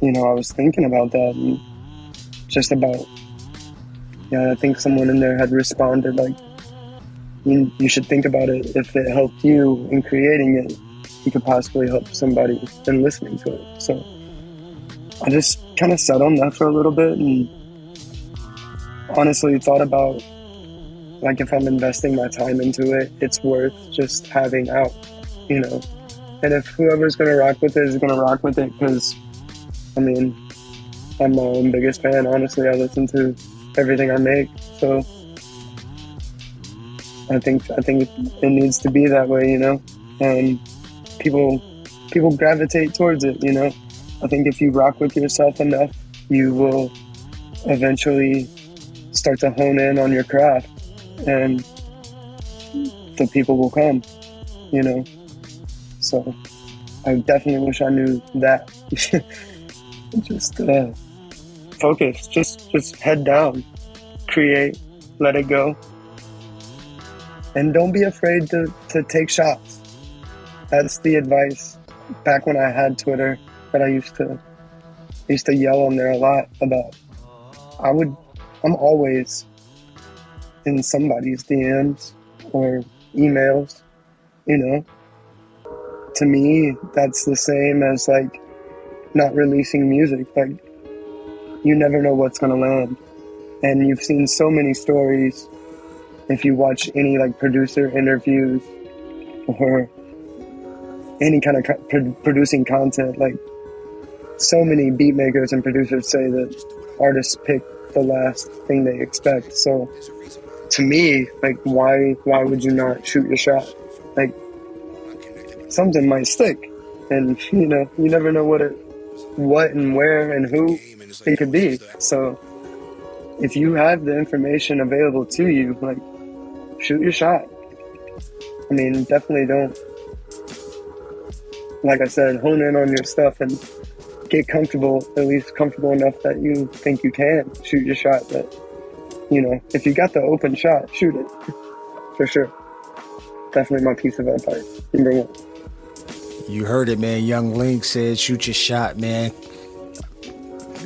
you know, I was thinking about that and just about, yeah, I think someone in there had responded like, you should think about it. If it helped you in creating it, you could possibly help somebody in listening to it. So I just kind of sat on that for a little bit and honestly thought about, like, if I'm investing my time into it, it's worth just having out, you know. And if whoever's going to rock with it is going to rock with it, because, I mean, I'm my own biggest fan, honestly. I listen to everything I make, so I think it needs to be that way, you know. And people gravitate towards it, you know. I think if you rock with yourself enough, you will eventually start to hone in on your craft, and the people will come, you know. So I definitely wish I knew that. Just focus, just head down, create, let it go, and don't be afraid to take shots. That's the advice back when I had Twitter that I used to yell on there a lot about. I'm always in somebody's DMs or emails, you know. To me, that's the same as like not releasing music. Like, you never know what's gonna land. And you've seen so many stories, if you watch any like producer interviews or any kind of producing content, like so many beat makers and producers say that artists pick the last thing they expect. So to me, like, why would you not shoot your shot? Like, something might stick, and you know, you never know what what and where and who it could be. So if you have the information available to you, like, shoot your shot. I mean, definitely don't, like I said, hone in on your stuff and get comfortable, at least comfortable enough that you think you can shoot your shot. But, you know, if you got the open shot, shoot it. For sure. Definitely my piece of advice. Number one. You heard it, man. Ynglnk said, shoot your shot, man.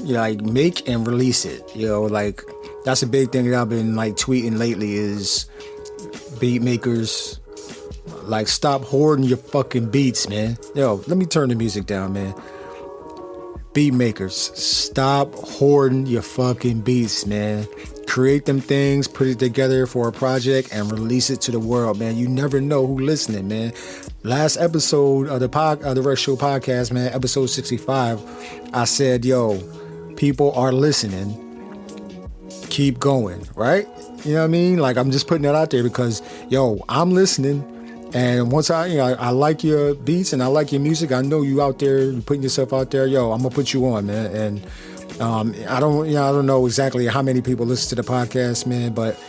You like, make and release it. You know, like, that's a big thing that I've been like tweeting lately is beat makers, like, stop hoarding your fucking beats, man. Yo, let me turn the music down, man. Beat makers, stop hoarding your fucking beats, man. Create them things, put it together for a project, and release it to the world, man. You never know who's listening, man. Last episode of the Rush Show podcast, man, episode 65, I said, yo, people are listening. Keep going, right? You know what I mean? Like, I'm just putting that out there because, yo, I'm listening. And once I like your beats and I like your music, I know you out there, you're putting yourself out there. Yo, I'm gonna put you on, man. And I don't know exactly how many people listen to the podcast, man, but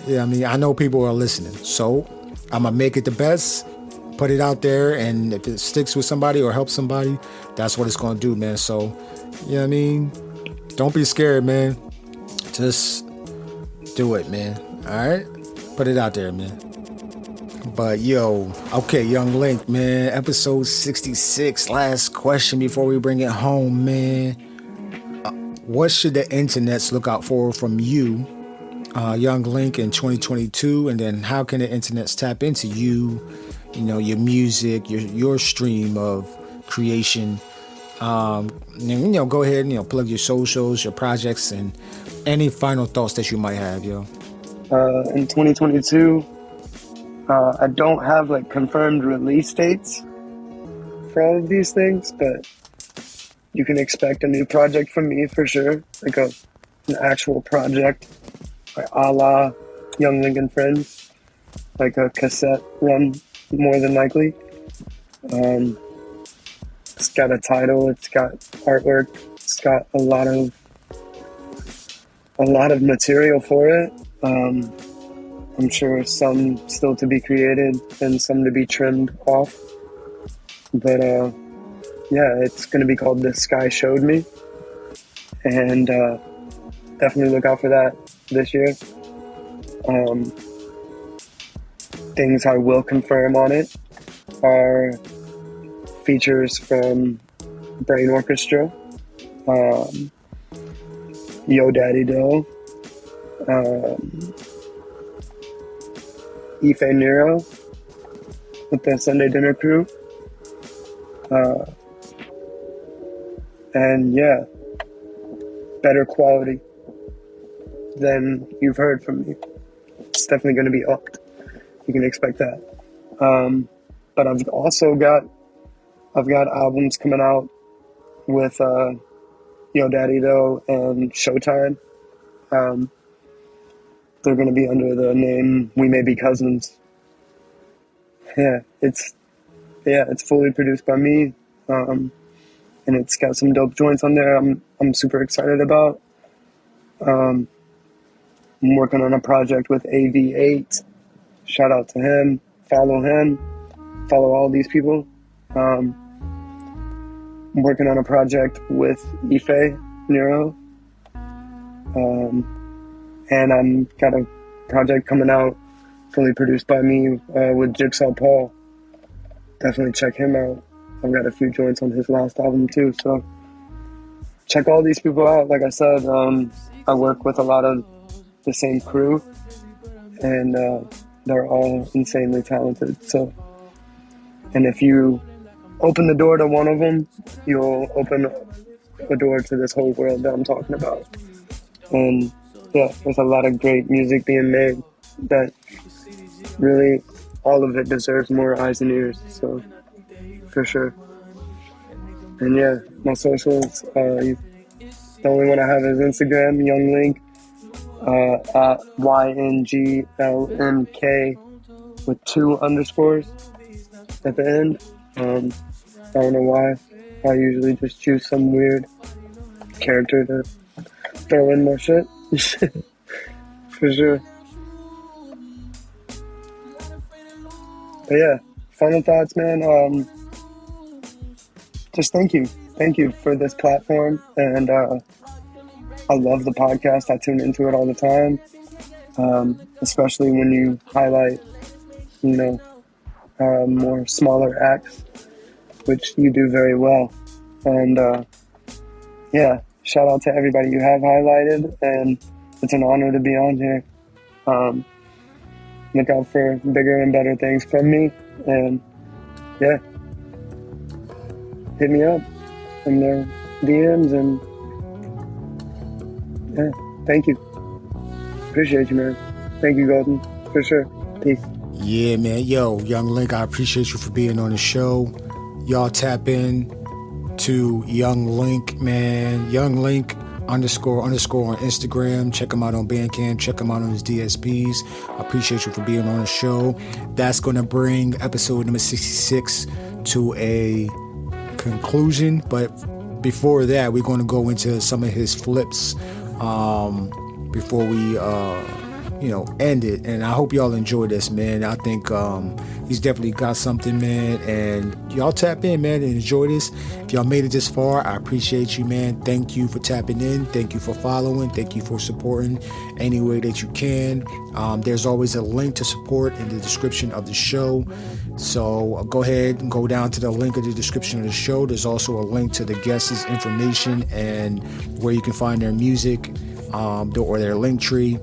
yeah, I mean, I know people are listening. So I'm gonna make it the best, put it out there, and if it sticks with somebody or helps somebody, that's what it's gonna do, man. So, you know what I mean? Don't be scared, man. Just do it, man. All right? Put it out there, man. But yo, okay, Ynglnk, man, episode 66, last question before we bring it home, man. What should the internets look out for from you, Ynglnk, in 2022? And then how can the internets tap into you, you know, your music, your stream of creation? And, you know, go ahead and, you know, plug your socials, your projects, and any final thoughts that you might have, yo. In 2022, I don't have like confirmed release dates for all of these things, but you can expect a new project from me for sure, like an actual project, like a la Ynglnk and Friends, like a cassette run, more than likely. It's got a title, it's got artwork, it's got a lot of material for it. I'm sure some still to be created and some to be trimmed off. But yeah, it's going to be called The Sky Showed Me. And definitely look out for that this year. Things I will confirm on it are features from Brain Orchestra, Yo Daddy Doe, Ife Nero with the Sunday Dinner Crew. And yeah, better quality than you've heard from me. It's definitely going to be upped. You can expect that. But I've also got albums coming out with Yo Daddy Doe and Showtime. They're going to be under the name We May Be Cousins. Yeah, it's fully produced by me, and it's got some dope joints on there. I'm super excited about. I'm working on a project with AV8. Shout out to him. Follow all these people. I'm working on a project with Ife Nero. And I'm got a project coming out fully produced by me with Jigsaw Paul. Definitely check him out. I've got a few joints on his last album too, so check all these people out. Like I said, I work with a lot of the same crew, and they're all insanely talented. So, and if you open the door to one of them, you'll open the door to this whole world that I'm talking about. And yeah, there's a lot of great music being made that really, all of it deserves more eyes and ears, so for sure. And yeah, my socials, the only one I have is Instagram, Ynglnk, at YNKLNK with 2 underscores at the end. I don't know why, I usually just choose some weird character to throw in more shit. For sure. But yeah, final thoughts, man. Just thank you. Thank you for this platform. And I love the podcast. I tune into it all the time. Especially when you highlight, more smaller acts, which you do very well. And yeah, shout out to everybody you have highlighted, and it's an honor to be on here. Look out for bigger and better things from me, and yeah, hit me up in the DMs, and yeah, thank you. Appreciate you, man. Thank you, Golden, for sure. Peace. Yeah, man. Yo, Ynglnk, I appreciate you for being on the show. Y'all tap in to Ynglnk, man. Ynglnk __ on Instagram. Check him out on Bandcamp. Check him out on his DSPs. I appreciate you for being on the show. That's going to bring episode number 66 to a conclusion. But before that, we're going to go into some of his flips before we end it. And I hope y'all enjoy this, man. I think he's definitely got something, man. And y'all tap in, man, and enjoy this. If y'all made it this far, I appreciate you, man. Thank you for tapping in. Thank you for following. Thank you for supporting any way that you can. There's always a link to support in the description of the show. So go ahead and go down to the link in the description of the show. There's also a link to the guests' information and where you can find their music or their link tree.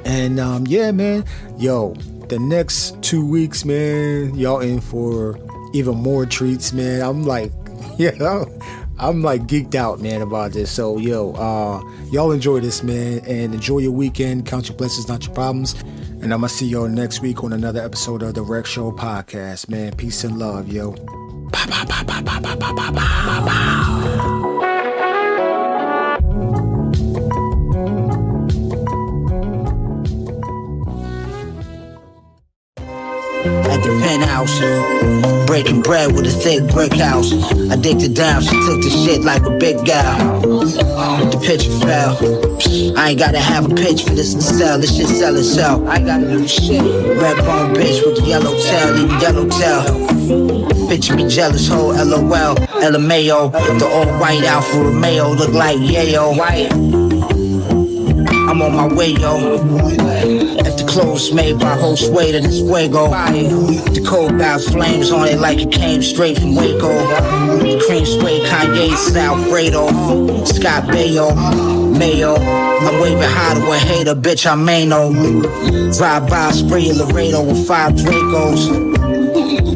And yeah, man, yo, the next 2 weeks, man, y'all in for even more treats, man. I'm like geeked out, man, about this. So yo, y'all enjoy this, man, and enjoy your weekend. Count your blessings, not your problems. And I'm gonna see y'all next week on another episode of the Rec Show podcast, man. Peace and love, yo. Bye, bye, bye, bye, bye, bye, bye, bye, bye, bye. At the penthouse, breaking bread with a thick brick house. Addicted down, she took the shit like a big gal. The picture fell. I ain't gotta have a pitch for this to sell. This shit sell itself. I got new shit. Red bone bitch with the yellow tail, even yellow tail. Picture me jealous, whole LOL, LMAO. The old white Alfa Romeo look like yayo. I'm on my way, yo. If the clothes made by Josue, then it's fuego. The cold got flames on it like it came straight from Waco. Cream suede, Kanye style Fredo. Scott Baio, Mayo. I'm waving high to a hater, bitch, I may know. Drive by, spray a Laredo with 5 Dracos.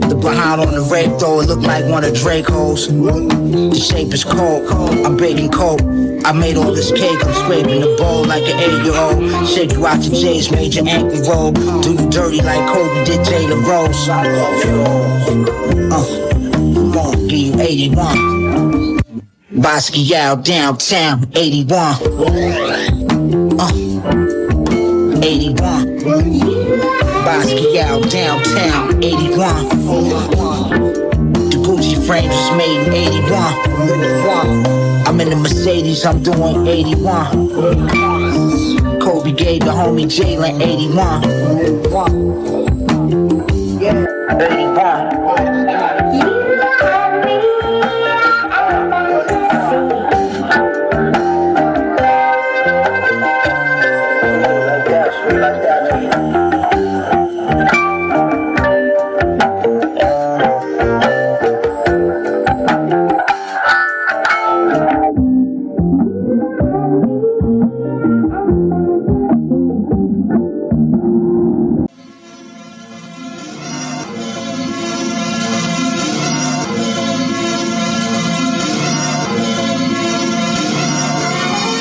The behind on the rape though, it look like one of Draco's. The shape is cold, I'm baking coke. I made all this cake, I'm scraping the bowl like an 8-year-old. Shake you out to J's, made your ankle roll. Do you dirty like Kobe did Jalen Rose. Come on, give you 81. Basquiat downtown, 81. 81. Basquiat downtown, 81. The Gucci frames was made in 81. I'm in the Mercedes, I'm doing 81. Kobe gave the homie Jalen 81. Yeah, 81.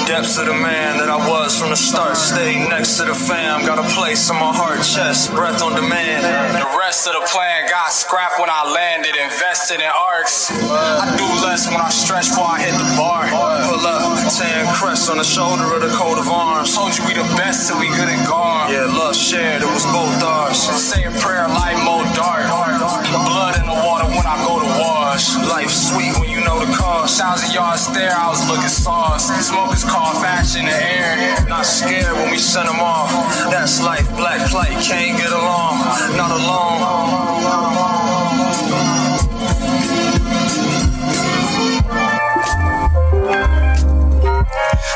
Depths of the man that I was from the start. Stay next to the fam, got a place in my heart, chest, breath on demand. The rest of the plan got scrapped when I landed, invested in arcs. I do less when I stretch before I hit the bar. Pull up, 10 crests on the shoulder of the coat of arms. Told you we the best till we good and gone. Yeah, love shared, it was both ours. Say a prayer, light more dark. Blood in the water when I go to war. wash. Life sweet when you know the cost. 1,000 yards stare, I was looking sauce. Smokers call fashion in the air. Not scared when we send them off. That's life, black plight, can't get along. Not alone.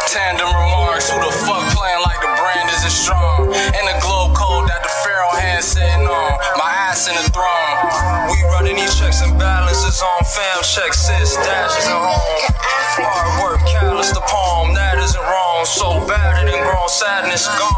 Tandem remarks, who the fuck playing like the brand isn't strong? In the globe code that the pharaoh hand sitting on. My ass in the throne. We running these checks and balances on fam check, sis, dashes and home. Hard work, callous the palm, that isn't wrong. So bad it ain't grown, sadness gone.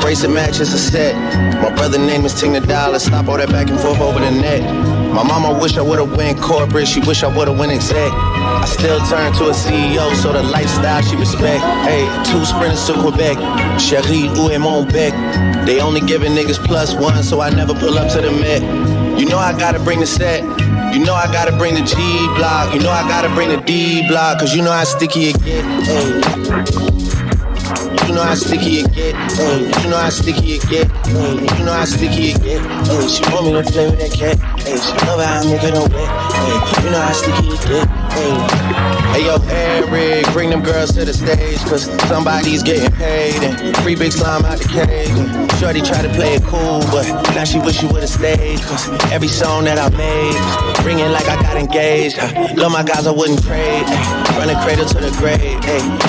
Bracelet matches a set. My brother name is Ting the Dollar. Stop all that back and forth over the net. My mama wish I would've went corporate. She wish I would've went exec. I still turn to a CEO, so the lifestyle she respect. Hey, 2 sprinters to Quebec. Chérie, où est mon bec? They only giving niggas +1, so I never pull up to the Met. You know I gotta bring the set. You know I gotta bring the G block. You know I gotta bring the D block. Cause you know how sticky it get. Hey. You know how sticky it get, you know how sticky it get, you know how sticky it get. She want me to play with that cat, she love how I make her no wet. You know how sticky it get. Hey yo, Eric, bring them girls to the stage, cause somebody's getting paid and free big slime out the cage. And shorty try to play it cool, but now she wish she would've stayed. Cause every song that I made, ringing like I got engaged. Love my guys, I wouldn't trade. Run the cradle to the grave.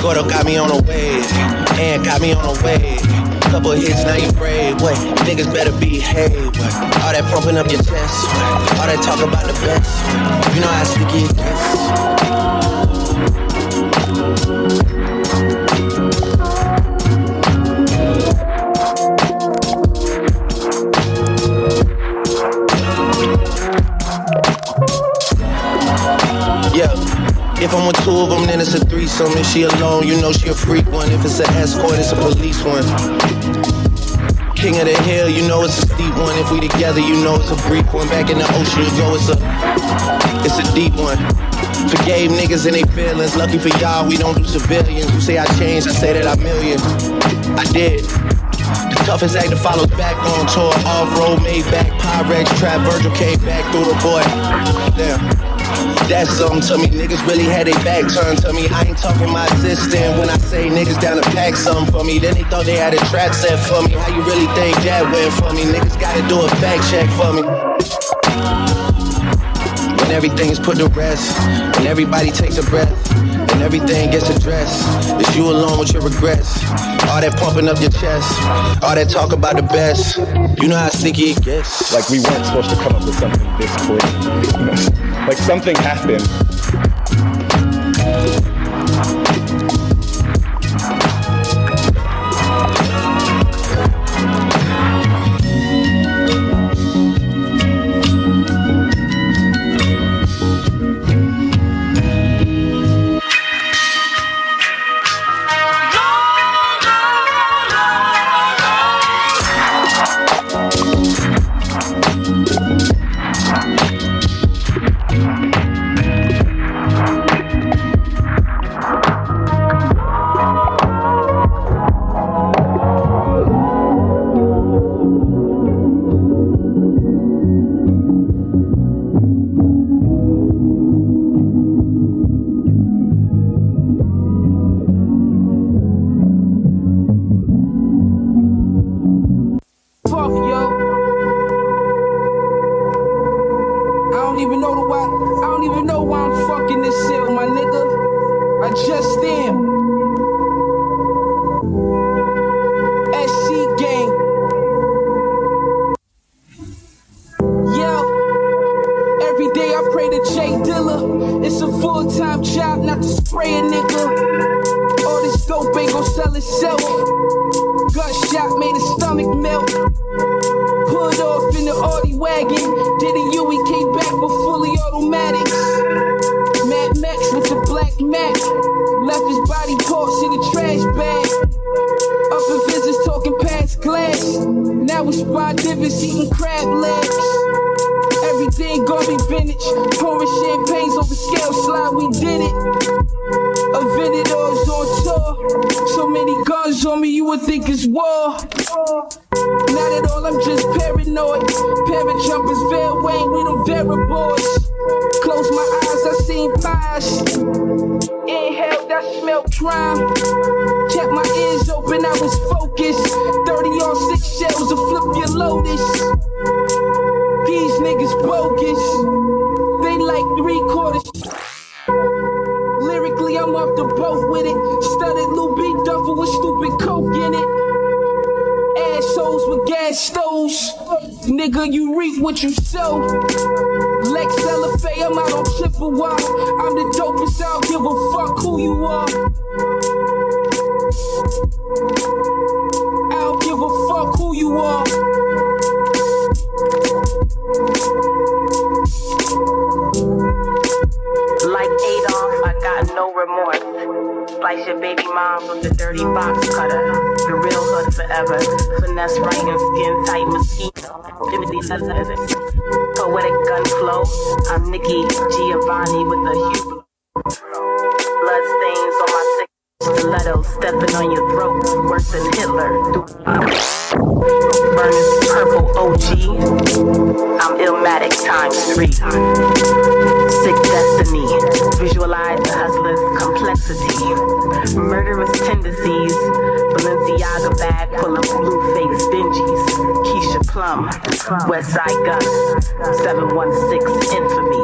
Gordo got me on the wave, and got me on the wave. Couple hits, now you brave. Wait, niggas better behave. What? All that pumping up your chest. What? All that talk about the best. What? You know how sticky it gets. Yeah. If I'm with 2 of them, then it's a threesome. If she alone, you know she a freak one. If it's an escort, it's a police one. King of the hill, you know it's a steep one. If we together, you know it's a brief one. Back in the ocean, you go, it's a deep one. Forgave niggas and they feelings. Lucky for y'all, we don't do civilians. You say I changed, I say that I million. I did. The toughest act that follows back on tour. Off-road, made back, Pyrex, trap, Virgil came back through the boy. Damn. That's something to me, niggas really had their back turned to me. I ain't talking my assistant when I say niggas down to pack something for me. Then they thought they had a trap set for me. How you really think that went for me? Niggas gotta do a fact check for me. When everything is put to rest, when everybody takes a breath, and everything gets addressed, it's you alone with your regrets. All that pumping up your chest, all that talk about the best. You know how sticky it gets. Like we weren't supposed to come up with something this quick. Like something happened. even know why. I don't even know why I'm fucking this shit, my nigga. I just am. SC gang. Yo, every day I pray to J Dilla. It's a full-time job not to spray a nigga. All this dope ain't gon' sell itself. Gunshot made his stomach melt. Pulled off in the Audi wagon. Did a U, he came back with fully automatics. Mad Max with the black Mac. Left his body parts in the trash bag. Up in visits talking past glass. Now we spot divots eating crab legs. Everything gon' be vintage. Pouring champagnes over scale slide, we did it. Aventadors on tour. So many guns on me, you would think it's war. Not at all, I'm just paranoid. Parajumpers, Vail Wayne, we them Vera boys. Close my eyes, I seen pies. Inhaled, I smelled crime. Kept my ears open, I was focused. 30 on 6 shells to flip your Lotus. These niggas bogus. They like 3/4. Lyrically, I'm off the boat with it. Studded Lou B duffel with stupid coke in it. Assholes with gas stoves. Nigga, you reap what you sow. Lex LFA, I'm out on Chippewa. I'm the dopest, I don't give a fuck who you are. I don't give a fuck who you are. Like Adolf, I got no remorse. Slice your baby mom with the dirty box cutter. The real hood forever. Finesse writing, skin tight mosquito. Poetic gun flow. I'm Nikki Giovanni with the hue. Blood stains on my stiletto. Stepping on your throat. Worse than Hitler. Burning purple OG. I'm Illmatic ×3. Sick destiny. Visualize the hustler's complexity. Murderous tendencies. Balenciaga bag full of blue face Benjis. Keisha Plum. Westside Gun. 716 Infamy.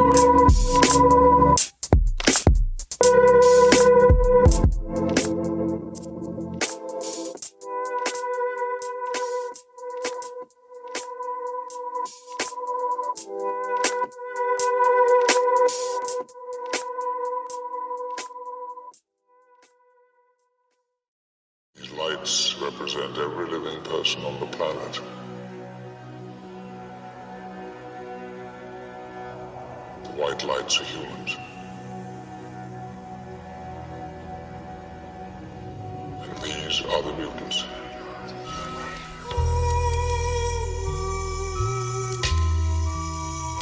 These lights represent every living person on the planet. The white lights are humans. And these are the mutants.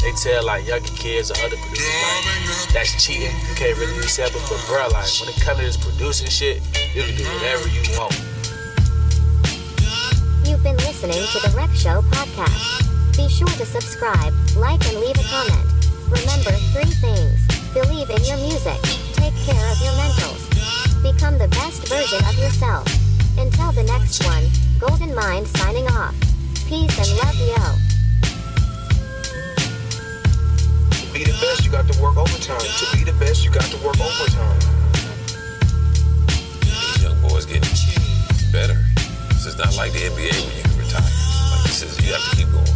They tell like younger kids or other producers like that's cheating. You can't really be selling, but bro, like when it comes to this producing shit, you can do whatever you want. You've been listening to the Rec Show podcast. Be sure to subscribe, like, and leave a comment. Remember 3 things: believe in your music, take care of your mentals, become the best version of yourself. Until the next one, Gldnmnd signing off. Peace and love, yo. To be the best, you got to work overtime. To be the best, you got to work overtime. These young boys getting better. This is not like the NBA when you can retire. Like this is, you have to keep going.